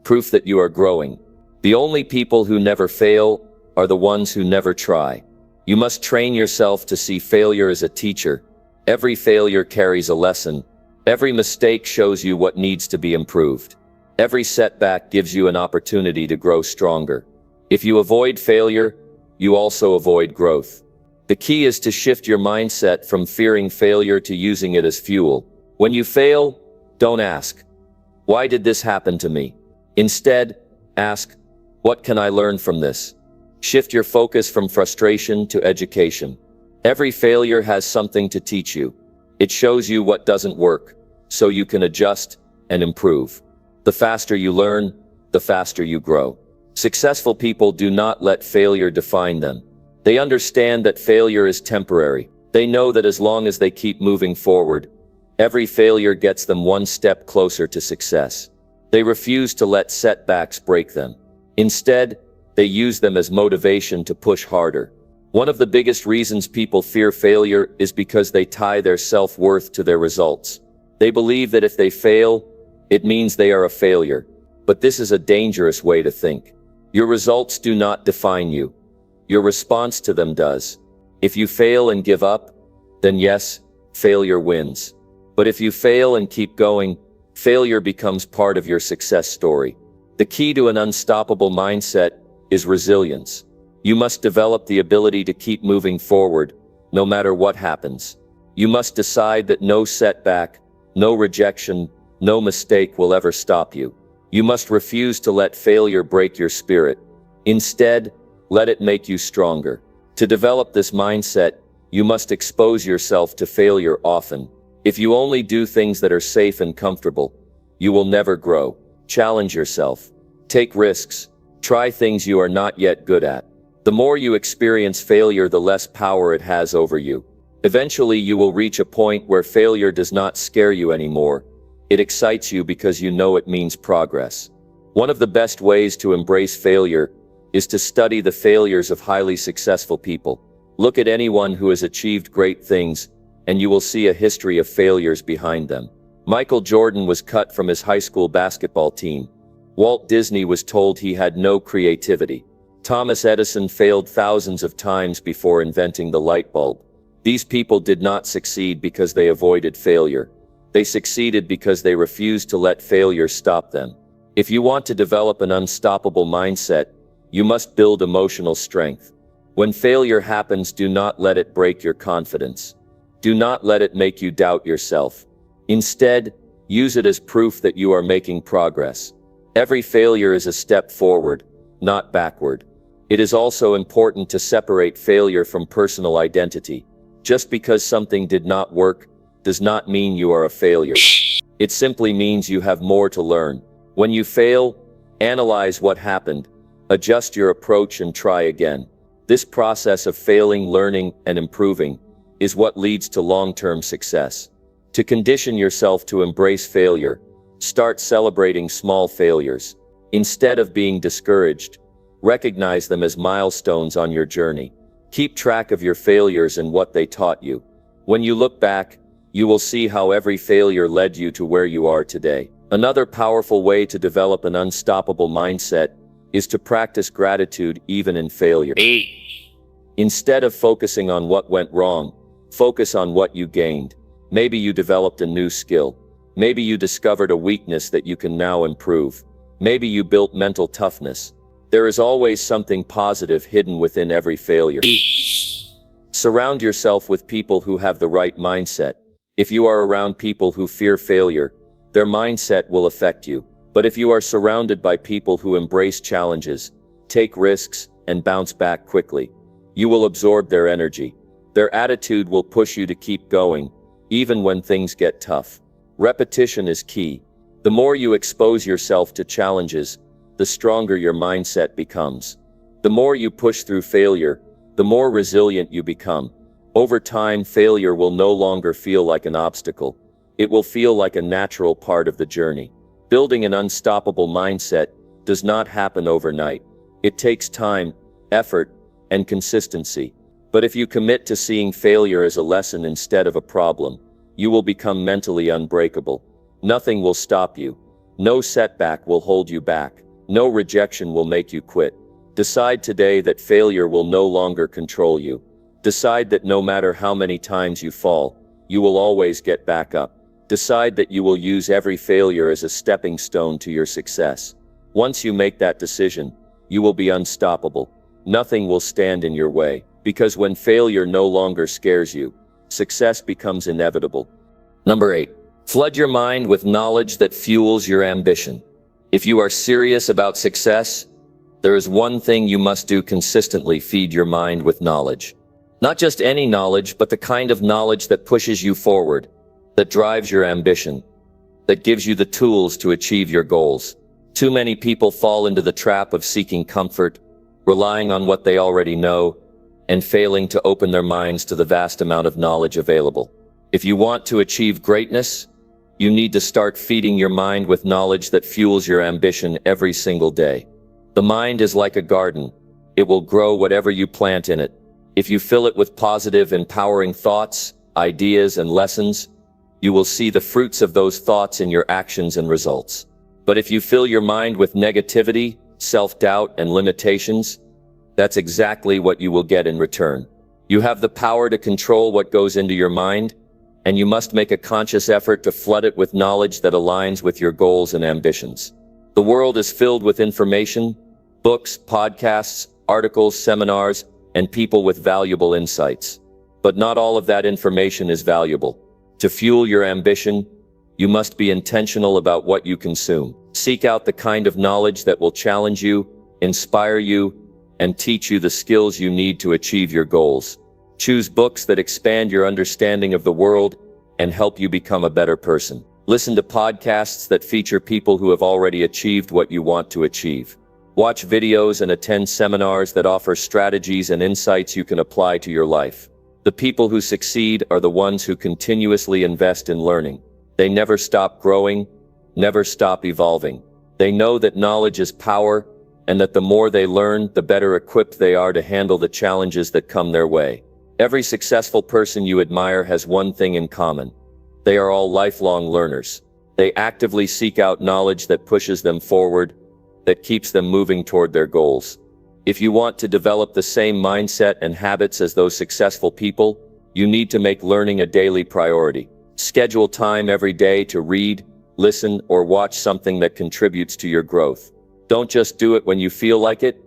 proof that you are growing. The only people who never fail are the ones who never try. You must train yourself to see failure as a teacher. Every failure carries a lesson. Every mistake shows you what needs to be improved. Every setback gives you an opportunity to grow stronger. If you avoid failure, you also avoid growth. The key is to shift your mindset from fearing failure to using it as fuel. When you fail, don't ask, "Why did this happen to me?" Instead, ask, "What can I learn from this?" Shift your focus from frustration to education. Every failure has something to teach you. It shows you what doesn't work, so you can adjust and improve. The faster you learn, the faster you grow. Successful people do not let failure define them. They understand that failure is temporary. They know that as long as they keep moving forward, every failure gets them one step closer to success. They refuse to let setbacks break them. Instead, they use them as motivation to push harder. One of the biggest reasons people fear failure is because they tie their self-worth to their results. They believe that if they fail, it means they are a failure. But this is a dangerous way to think. Your results do not define you. Your response to them does. If you fail and give up, then yes, failure wins. But if you fail and keep going, failure becomes part of your success story. The key to an unstoppable mindset is resilience. You must develop the ability to keep moving forward, no matter what happens. You must decide that no setback, no rejection, no mistake will ever stop you. You must refuse to let failure break your spirit. Instead, let it make you stronger. To develop this mindset, you must expose yourself to failure often. If you only do things that are safe and comfortable, you will never grow. Challenge yourself. Take risks. Try things you are not yet good at. The more you experience failure, the less power it has over you. Eventually, you will reach a point where failure does not scare you anymore. It excites you because you know it means progress. One of the best ways to embrace failure is to study the failures of highly successful people. Look at anyone who has achieved great things, and you will see a history of failures behind them. Michael Jordan was cut from his high school basketball team. Walt Disney was told he had no creativity. Thomas Edison failed thousands of times before inventing the light bulb. These people did not succeed because they avoided failure. They succeeded because they refused to let failure stop them. If you want to develop an unstoppable mindset, you must build emotional strength. When failure happens, do not let it break your confidence. Do not let it make you doubt yourself. Instead, use it as proof that you are making progress. Every failure is a step forward, not backward. It is also important to separate failure from personal identity. Just because something did not work does not mean you are a failure. It simply means you have more to learn. When you fail, analyze what happened, adjust your approach and try again. This process of failing, learning, and improving is what leads to long-term success. To condition yourself to embrace failure, start celebrating small failures. Instead of being discouraged, recognize them as milestones on your journey. Keep track of your failures and what they taught you. When you look back, you will see how every failure led you to where you are today. Another powerful way to develop an unstoppable mindset is to practice gratitude even in failure. Instead of focusing on what went wrong, focus on what you gained. Maybe you developed a new skill. Maybe you discovered a weakness that you can now improve. Maybe you built mental toughness. There is always something positive hidden within every failure. Surround yourself with people who have the right mindset. If you are around people who fear failure, their mindset will affect you. But if you are surrounded by people who embrace challenges, take risks, and bounce back quickly, you will absorb their energy. Their attitude will push you to keep going, even when things get tough. Repetition is key. The more you expose yourself to challenges, the stronger your mindset becomes. The more you push through failure, the more resilient you become. Over time, failure will no longer feel like an obstacle. It will feel like a natural part of the journey. Building an unstoppable mindset does not happen overnight. It takes time, effort, and consistency. But if you commit to seeing failure as a lesson instead of a problem, you will become mentally unbreakable. Nothing will stop you. No setback will hold you back. No rejection will make you quit. Decide today that failure will no longer control you. Decide that no matter how many times you fall, you will always get back up. Decide that you will use every failure as a stepping stone to your success. Once you make that decision, you will be unstoppable. Nothing will stand in your way, because when failure no longer scares you, success becomes inevitable. Number 8. Flood your mind with knowledge that fuels your ambition. If you are serious about success, there is one thing you must do consistently: feed your mind with knowledge. Not just any knowledge, but the kind of knowledge that pushes you forward, that drives your ambition, that gives you the tools to achieve your goals. Too many people fall into the trap of seeking comfort, relying on what they already know, and failing to open their minds to the vast amount of knowledge available. If you want to achieve greatness, you need to start feeding your mind with knowledge that fuels your ambition every single day. The mind is like a garden. It will grow whatever you plant in it. If you fill it with positive, empowering thoughts, ideas, and lessons, you will see the fruits of those thoughts in your actions and results. But if you fill your mind with negativity, self-doubt, and limitations, that's exactly what you will get in return. You have the power to control what goes into your mind, and you must make a conscious effort to flood it with knowledge that aligns with your goals and ambitions. The world is filled with information, books, podcasts, articles, seminars, and people with valuable insights. But not all of that information is valuable. To fuel your ambition, you must be intentional about what you consume. Seek out the kind of knowledge that will challenge you, inspire you, and teach you the skills you need to achieve your goals. Choose books that expand your understanding of the world and help you become a better person. Listen to podcasts that feature people who have already achieved what you want to achieve. Watch videos and attend seminars that offer strategies and insights you can apply to your life. The people who succeed are the ones who continuously invest in learning. They never stop growing, never stop evolving. They know that knowledge is power, and that the more they learn, the better equipped they are to handle the challenges that come their way. Every successful person you admire has one thing in common. They are all lifelong learners. They actively seek out knowledge that pushes them forward, that keeps them moving toward their goals. If you want to develop the same mindset and habits as those successful people, you need to make learning a daily priority. Schedule time every day to read, listen, or watch something that contributes to your growth. Don't just do it when you feel like it.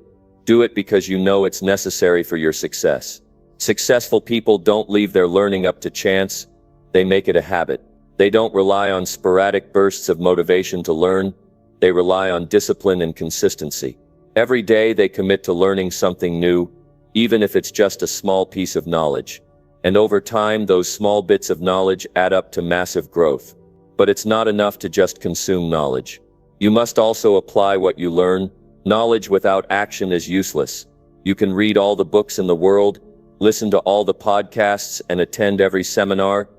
Do it because you know it's necessary for your success. Successful people don't leave their learning up to chance. They make it a habit. They don't rely on sporadic bursts of motivation to learn. They rely on discipline and consistency. Every day they commit to learning something new, even if it's just a small piece of knowledge. And over time, those small bits of knowledge add up to massive growth. But it's not enough to just consume knowledge. You must also apply what you learn. Knowledge without action is useless. You can read all the books in the world, listen to all the podcasts, and attend every seminar,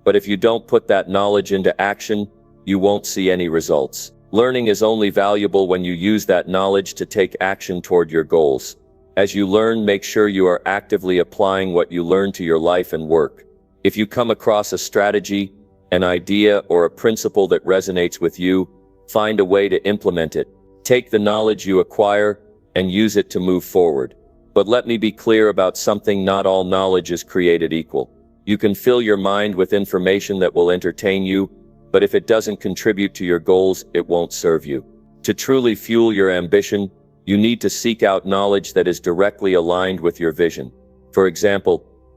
but if you don't put that knowledge into action, you won't see any results. Learning is only valuable when you use that knowledge to take action toward your goals. As you learn, make sure you are actively applying what you learn to your life and work. If you come across a strategy, an idea, or a principle that resonates with you, find a way to implement it. Take the knowledge you acquire and use it to move forward. But let me be clear about something: not all knowledge is created equal. You can fill your mind with information that will entertain you, but if it doesn't contribute to your goals, it won't serve you. To truly fuel your ambition, you need to seek out knowledge that is directly aligned with your vision. For example,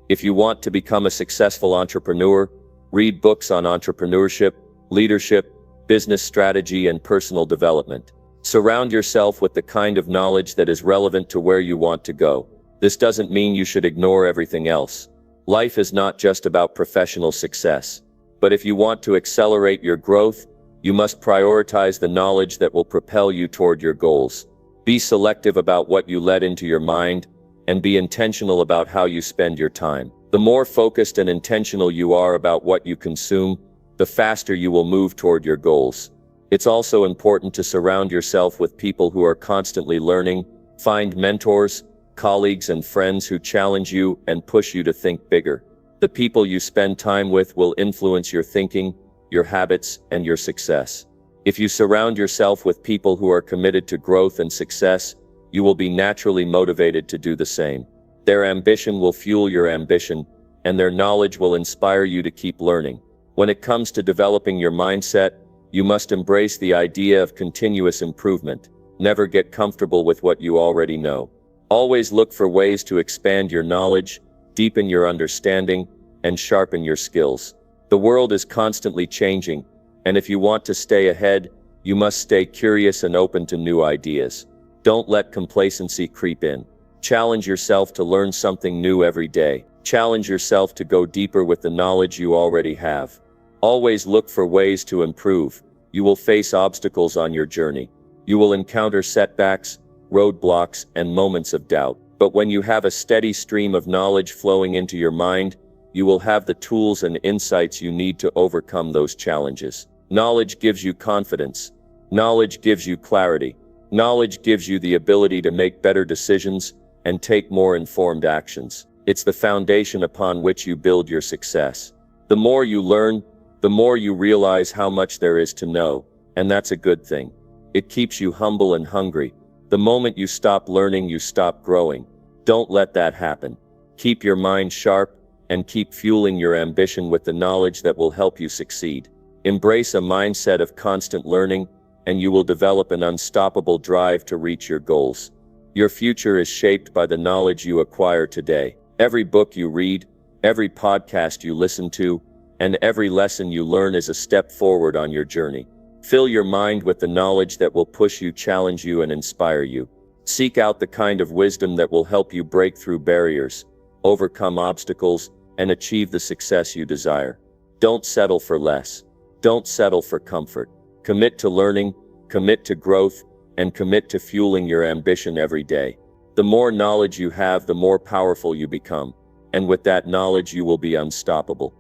if you want to become a successful entrepreneur, read books on entrepreneurship, leadership, business strategy, and personal development. Surround yourself with the kind of knowledge that is relevant to where you want to go. This doesn't mean you should ignore everything else. Life is not just about professional success. But if you want to accelerate your growth, you must prioritize the knowledge that will propel you toward your goals. Be selective about what you let into your mind, and be intentional about how you spend your time. The more focused and intentional you are about what you consume, the faster you will move toward your goals. It's also important to surround yourself with people who are constantly learning. Find mentors, colleagues, and friends who challenge you and push you to think bigger. The people you spend time with will influence your thinking, your habits, and your success. If you surround yourself with people who are committed to growth and success, you will be naturally motivated to do the same. Their ambition will fuel your ambition, and their knowledge will inspire you to keep learning. When it comes to developing your mindset, you must embrace the idea of continuous improvement. Never get comfortable with what you already know. Always look for ways to expand your knowledge, deepen your understanding, and sharpen your skills. The world is constantly changing, and if you want to stay ahead, you must stay curious and open to new ideas. Don't let complacency creep in. Challenge yourself to learn something new every day. Challenge yourself to go deeper with the knowledge you already have. Always look for ways to improve. You will face obstacles on your journey. You will encounter setbacks, roadblocks, and moments of doubt. But when you have a steady stream of knowledge flowing into your mind, you will have the tools and insights you need to overcome those challenges. Knowledge gives you confidence. Knowledge gives you clarity. Knowledge gives you the ability to make better decisions and take more informed actions. It's the foundation upon which you build your success. The more you learn, the more you realize how much there is to know, and that's a good thing. It keeps you humble and hungry. The moment you stop learning, you stop growing. Don't let that happen. Keep your mind sharp and keep fueling your ambition with the knowledge that will help you succeed. Embrace a mindset of constant learning, and you will develop an unstoppable drive to reach your goals. Your future is shaped by the knowledge you acquire today. Every book you read, every podcast you listen to, and every lesson you learn is a step forward on your journey. Fill your mind with the knowledge that will push you, challenge you, and inspire you. Seek out the kind of wisdom that will help you break through barriers, overcome obstacles, and achieve the success you desire. Don't settle for less. Don't settle for comfort. Commit to learning, commit to growth, and commit to fueling your ambition every day. The more knowledge you have, the more powerful you become. And with that knowledge, you will be unstoppable.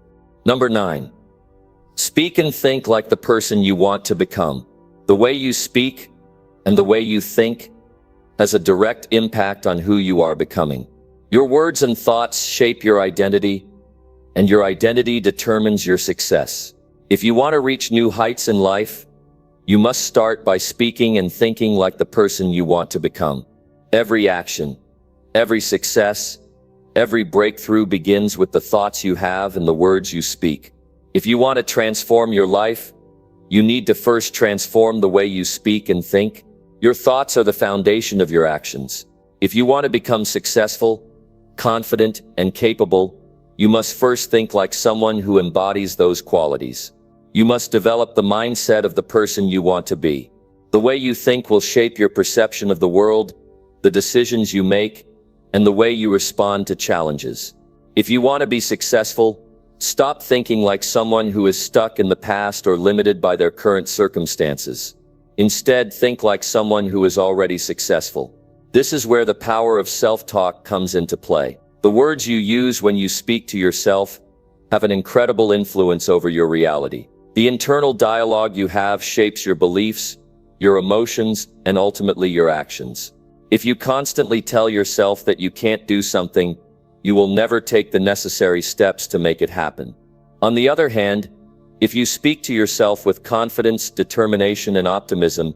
Number 9. Speak and think like the person you want to become. The way you speak and the way you think has a direct impact on who you are becoming. Your words and thoughts shape your identity, and your identity determines your success. If you want to reach new heights in life, you must start by speaking and thinking like the person you want to become. Every action, every success, every breakthrough begins with the thoughts you have and the words you speak. If you want to transform your life, you need to first transform the way you speak and think. Your thoughts are the foundation of your actions. If you want to become successful, confident, and capable, you must first think like someone who embodies those qualities. You must develop the mindset of the person you want to be. The way you think will shape your perception of the world, the decisions you make, and the way you respond to challenges. If you want to be successful, stop thinking like someone who is stuck in the past or limited by their current circumstances. Instead, think like someone who is already successful. This is where the power of self-talk comes into play. The words you use when you speak to yourself have an incredible influence over your reality. The internal dialogue you have shapes your beliefs, your emotions, and ultimately your actions. If you constantly tell yourself that you can't do something, you will never take the necessary steps to make it happen. On the other hand, if you speak to yourself with confidence, determination, and optimism,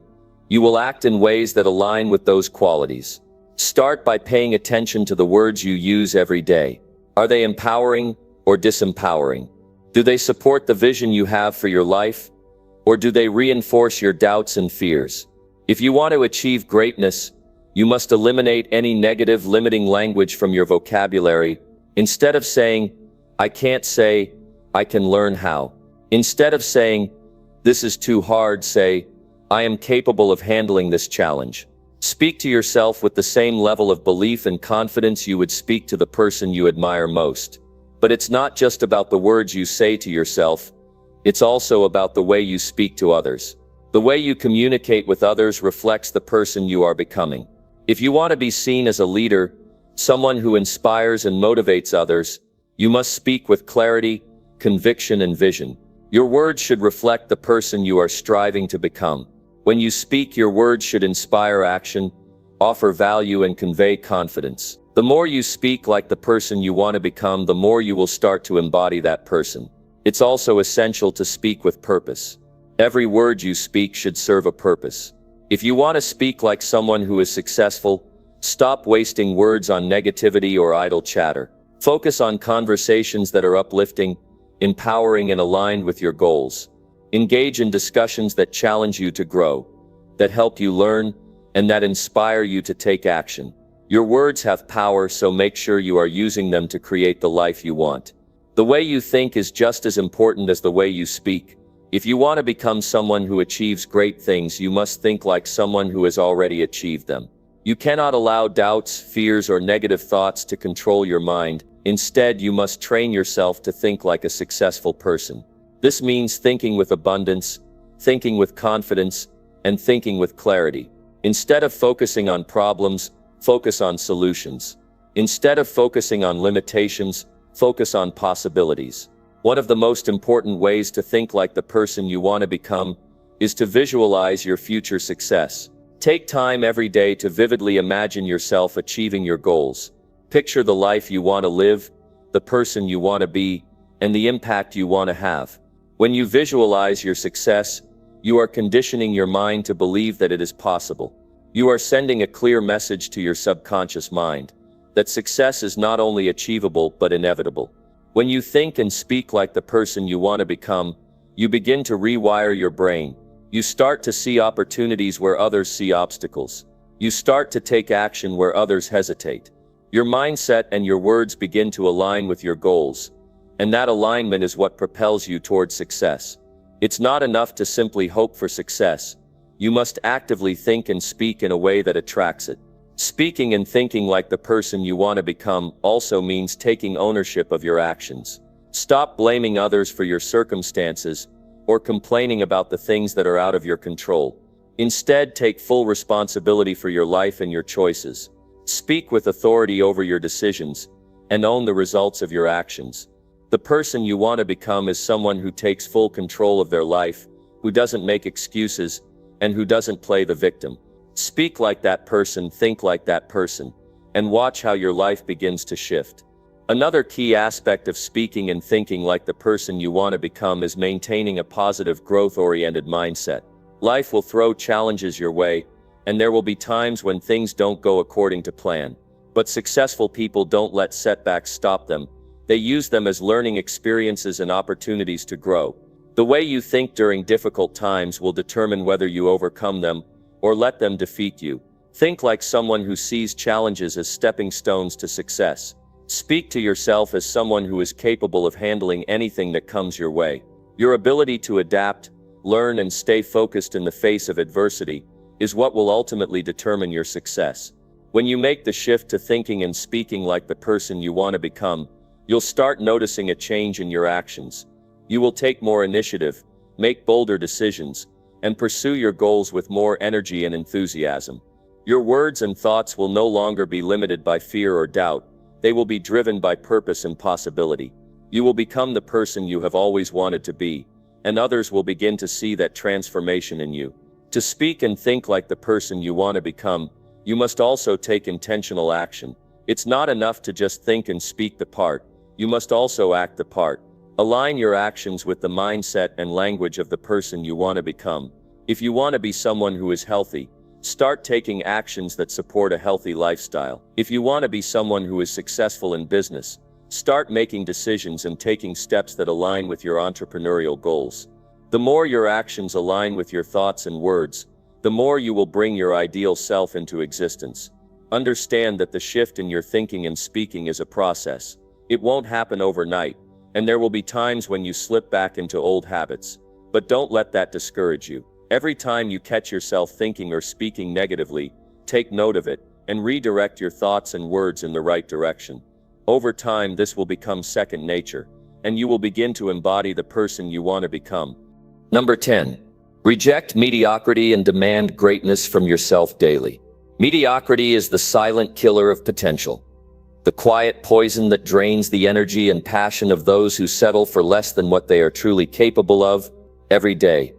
you will act in ways that align with those qualities. Start by paying attention to the words you use every day. Are they empowering or disempowering? Do they support the vision you have for your life, or do they reinforce your doubts and fears? If you want to achieve greatness, you must eliminate any negative, limiting language from your vocabulary. Instead of saying, "I can't," say, "I can learn how." Instead of saying, "This is too hard," say, "I am capable of handling this challenge." Speak to yourself with the same level of belief and confidence you would speak to the person you admire most. But it's not just about the words you say to yourself, it's also about the way you speak to others. The way you communicate with others reflects the person you are becoming. If you want to be seen as a leader, someone who inspires and motivates others, you must speak with clarity, conviction, and vision. Your words should reflect the person you are striving to become. When you speak, your words should inspire action, offer value, and convey confidence. The more you speak like the person you want to become, the more you will start to embody that person. It's also essential to speak with purpose. Every word you speak should serve a purpose. If you want to speak like someone who is successful, stop wasting words on negativity or idle chatter. Focus on conversations that are uplifting, empowering, and aligned with your goals. Engage in discussions that challenge you to grow, that help you learn, and that inspire you to take action. Your words have power, so make sure you are using them to create the life you want. The way you think is just as important as the way you speak. If you want to become someone who achieves great things, you must think like someone who has already achieved them. You cannot allow doubts, fears, or negative thoughts to control your mind. Instead, you must train yourself to think like a successful person. This means thinking with abundance, thinking with confidence, and thinking with clarity. Instead of focusing on problems, focus on solutions. Instead of focusing on limitations, focus on possibilities. One of the most important ways to think like the person you want to become is to visualize your future success. Take time every day to vividly imagine yourself achieving your goals. Picture the life you want to live, the person you want to be, and the impact you want to have. When you visualize your success, you are conditioning your mind to believe that it is possible. You are sending a clear message to your subconscious mind that success is not only achievable but inevitable. When you think and speak like the person you want to become, you begin to rewire your brain. You start to see opportunities where others see obstacles. You start to take action where others hesitate. Your mindset and your words begin to align with your goals, and that alignment is what propels you towards success. It's not enough to simply hope for success. You must actively think and speak in a way that attracts it. Speaking and thinking like the person you want to become also means taking ownership of your actions. Stop blaming others for your circumstances or complaining about the things that are out of your control. Instead, take full responsibility for your life and your choices. Speak with authority over your decisions and own the results of your actions. The person you want to become is someone who takes full control of their life, who doesn't make excuses, and who doesn't play the victim. Speak like that person, think like that person, and watch how your life begins to shift. Another key aspect of speaking and thinking like the person you want to become is maintaining a positive, growth-oriented mindset. Life will throw challenges your way, and there will be times when things don't go according to plan. But successful people don't let setbacks stop them. They use them as learning experiences and opportunities to grow. The way you think during difficult times will determine whether you overcome them or let them defeat you. Think like someone who sees challenges as stepping stones to success. Speak to yourself as someone who is capable of handling anything that comes your way. Your ability to adapt, learn, and stay focused in the face of adversity is what will ultimately determine your success. When you make the shift to thinking and speaking like the person you want to become, you'll start noticing a change in your actions. You will take more initiative, make bolder decisions, and pursue your goals with more energy and enthusiasm. Your words and thoughts will no longer be limited by fear or doubt. They will be driven by purpose and possibility. You will become the person you have always wanted to be, and others will begin to see that transformation in you. To speak and think like the person you want to become, you must also take intentional action. It's not enough to just think and speak the part. You must also act the part. Align your actions with the mindset and language of the person you want to become. If you want to be someone who is healthy, start taking actions that support a healthy lifestyle. If you want to be someone who is successful in business, start making decisions and taking steps that align with your entrepreneurial goals. The more your actions align with your thoughts and words, the more you will bring your ideal self into existence. Understand that the shift in your thinking and speaking is a process. It won't happen overnight, and there will be times when you slip back into old habits. But don't let that discourage you. Every time you catch yourself thinking or speaking negatively, take note of it and redirect your thoughts and words in the right direction. Over time, this will become second nature, and you will begin to embody the person you want to become. Number 10. Reject mediocrity and demand greatness from yourself daily. Mediocrity is the silent killer of potential. The quiet poison that drains the energy and passion of those who settle for less than what they are truly capable of every day.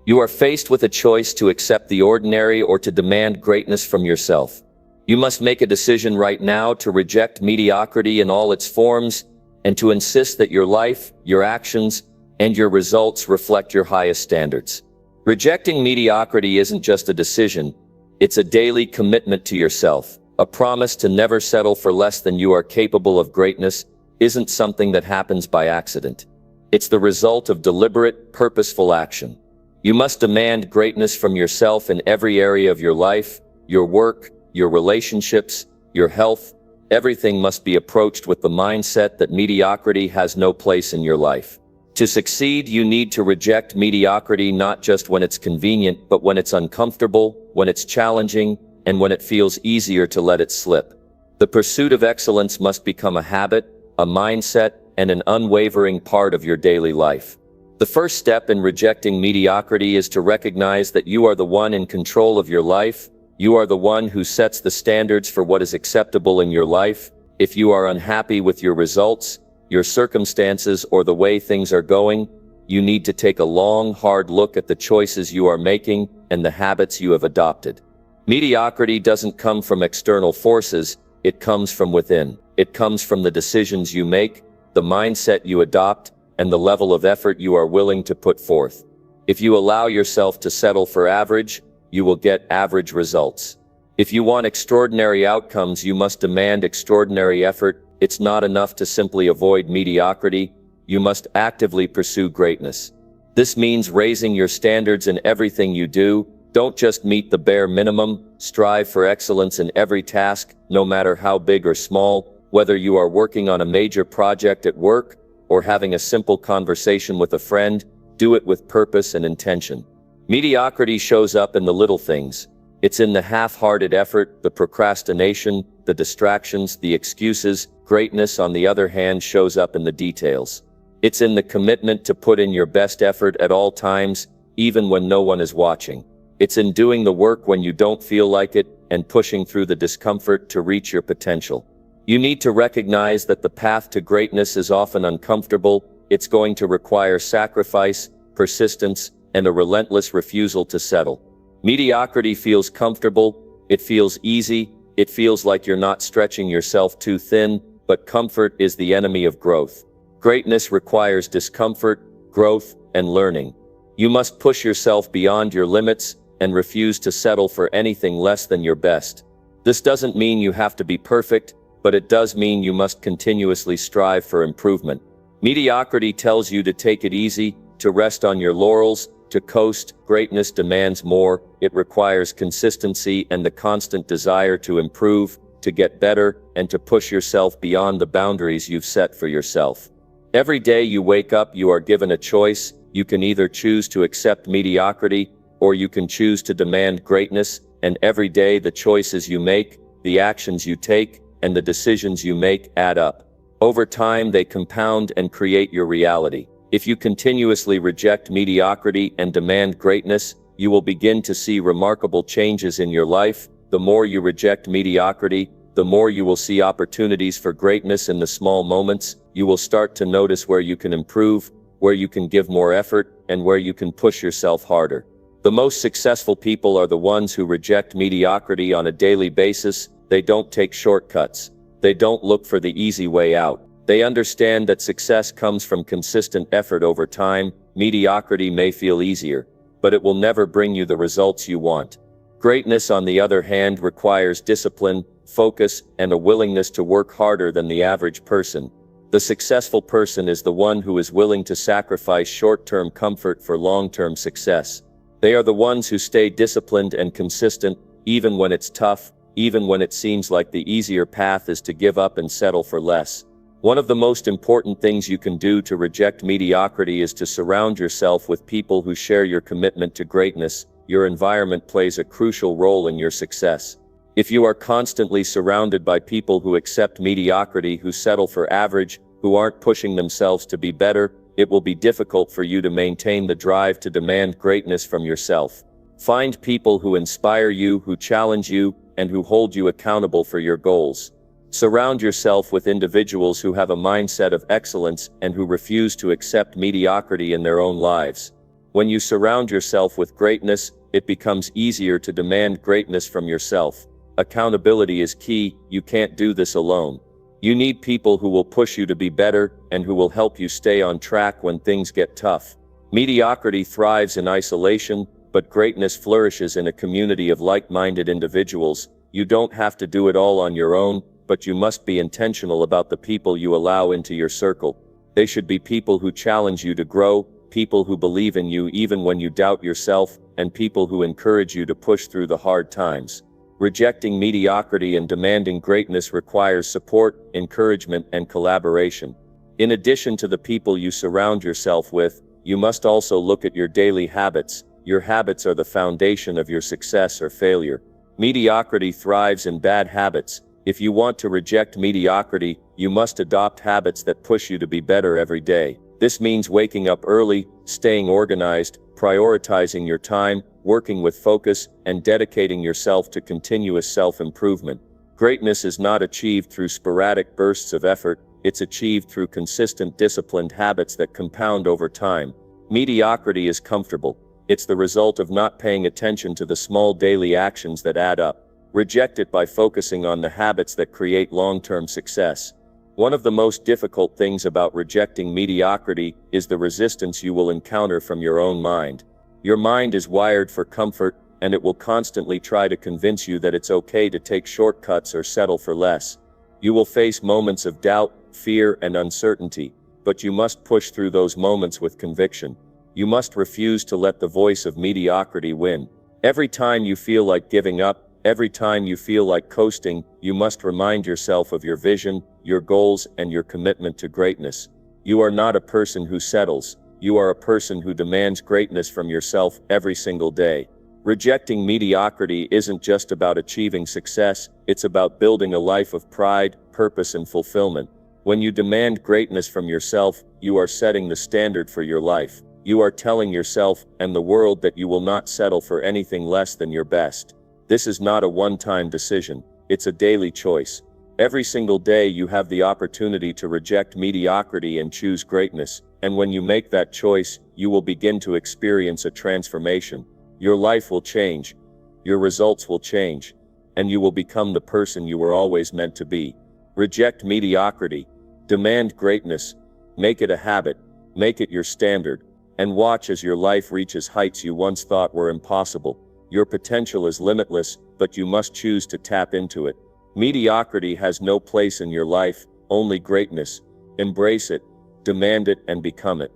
You are faced with a choice to accept the ordinary or to demand greatness from yourself. You must make a decision right now to reject mediocrity in all its forms and to insist that your life, your actions, and your results reflect your highest standards. Rejecting mediocrity isn't just a decision, it's a daily commitment to yourself. A promise to never settle for less than you are capable of. Greatness isn't something that happens by accident. It's the result of deliberate, purposeful action. You must demand greatness from yourself in every area of your life, your work, your relationships, your health. Everything must be approached with the mindset that mediocrity has no place in your life. To succeed, you need to reject mediocrity not just when it's convenient, but when it's uncomfortable, when it's challenging, and when it feels easier to let it slip. The pursuit of excellence must become a habit, a mindset, and an unwavering part of your daily life. The first step in rejecting mediocrity is to recognize that you are the one in control of your life. You are the one who sets the standards for what is acceptable in your life. If you are unhappy with your results, your circumstances, or the way things are going, you need to take a long, hard look at the choices you are making and the habits you have adopted. Mediocrity doesn't come from external forces, it comes from within. It comes from the decisions you make, the mindset you adopt, and the level of effort you are willing to put forth. If you allow yourself to settle for average, you will get average results. If you want extraordinary outcomes, you must demand extraordinary effort. It's not enough to simply avoid mediocrity. You must actively pursue greatness. This means raising your standards in everything you do. Don't just meet the bare minimum. Strive for excellence in every task, no matter how big or small. Whether you are working on a major project at work or having a simple conversation with a friend, do it with purpose and intention. Mediocrity shows up in the little things. It's in the half-hearted effort, the procrastination, the distractions, the excuses. Greatness, on the other hand, shows up in the details. It's in the commitment to put in your best effort at all times, even when no one is watching. It's in doing the work when you don't feel like it and pushing through the discomfort to reach your potential. You need to recognize that the path to greatness is often uncomfortable. It's going to require sacrifice, persistence, and a relentless refusal to settle. Mediocrity feels comfortable, it feels easy, it feels like you're not stretching yourself too thin, but comfort is the enemy of growth. Greatness requires discomfort, growth, and learning. You must push yourself beyond your limits and refuse to settle for anything less than your best. This doesn't mean you have to be perfect, but it does mean you must continuously strive for improvement. Mediocrity tells you to take it easy, to rest on your laurels, to coast. Greatness demands more. It requires consistency and the constant desire to improve, to get better, and to push yourself beyond the boundaries you've set for yourself. Every day you wake up, you are given a choice. You can either choose to accept mediocrity, or you can choose to demand greatness, and every day the choices you make, the actions you take, and the decisions you make add up. Over time, they compound and create your reality. If you continuously reject mediocrity and demand greatness, you will begin to see remarkable changes in your life. The more you reject mediocrity, the more you will see opportunities for greatness in the small moments. You will start to notice where you can improve, where you can give more effort, and where you can push yourself harder. The most successful people are the ones who reject mediocrity on a daily basis. They don't take shortcuts. They don't look for the easy way out. They understand that success comes from consistent effort over time. Mediocrity may feel easier, but it will never bring you the results you want. Greatness, on the other hand, requires discipline, focus, and a willingness to work harder than the average person. The successful person is the one who is willing to sacrifice short-term comfort for long-term success. They are the ones who stay disciplined and consistent, even when it's tough, even when it seems like the easier path is to give up and settle for less. One of the most important things you can do to reject mediocrity is to surround yourself with people who share your commitment to greatness. Your environment plays a crucial role in your success. If you are constantly surrounded by people who accept mediocrity, who settle for average, who aren't pushing themselves to be better, it will be difficult for you to maintain the drive to demand greatness from yourself. Find people who inspire you, who challenge you, and who hold you accountable for your goals. Surround yourself with individuals who have a mindset of excellence and who refuse to accept mediocrity in their own lives. When you surround yourself with greatness, it becomes easier to demand greatness from yourself. Accountability is key. You can't do this alone. You need people who will push you to be better and who will help you stay on track when things get tough. Mediocrity thrives in isolation, but greatness flourishes in a community of like-minded individuals. You don't have to do it all on your own, but you must be intentional about the people you allow into your circle. They should be people who challenge you to grow, people who believe in you even when you doubt yourself, and people who encourage you to push through the hard times. Rejecting mediocrity and demanding greatness requires support, encouragement, and collaboration. In addition to the people you surround yourself with, you must also look at your daily habits. Your habits are the foundation of your success or failure. Mediocrity thrives in bad habits. If you want to reject mediocrity, you must adopt habits that push you to be better every day. This means waking up early, staying organized, prioritizing your time, working with focus, and dedicating yourself to continuous self-improvement. Greatness is not achieved through sporadic bursts of effort, it's achieved through consistent, disciplined habits that compound over time. Mediocrity is comfortable. It's the result of not paying attention to the small daily actions that add up. Reject it by focusing on the habits that create long-term success. One of the most difficult things about rejecting mediocrity is the resistance you will encounter from your own mind. Your mind is wired for comfort, and it will constantly try to convince you that it's okay to take shortcuts or settle for less. You will face moments of doubt, fear, and uncertainty, but you must push through those moments with conviction. You must refuse to let the voice of mediocrity win. Every time you feel like giving up, every time you feel like coasting, you must remind yourself of your vision, your goals, and your commitment to greatness. You are not a person who settles. You are a person who demands greatness from yourself every single day. Rejecting mediocrity isn't just about achieving success, it's about building a life of pride, purpose, and fulfillment. When you demand greatness from yourself, you are setting the standard for your life. You are telling yourself and the world that you will not settle for anything less than your best. This is not a one-time decision, it's a daily choice. Every single day you have the opportunity to reject mediocrity and choose greatness, and when you make that choice, you will begin to experience a transformation. Your life will change, your results will change, and you will become the person you were always meant to be. Reject mediocrity, demand greatness, make it a habit, make it your standard, and watch as your life reaches heights you once thought were impossible. Your potential is limitless, but you must choose to tap into it. Mediocrity has no place in your life, only greatness. Embrace it, demand it, and become it.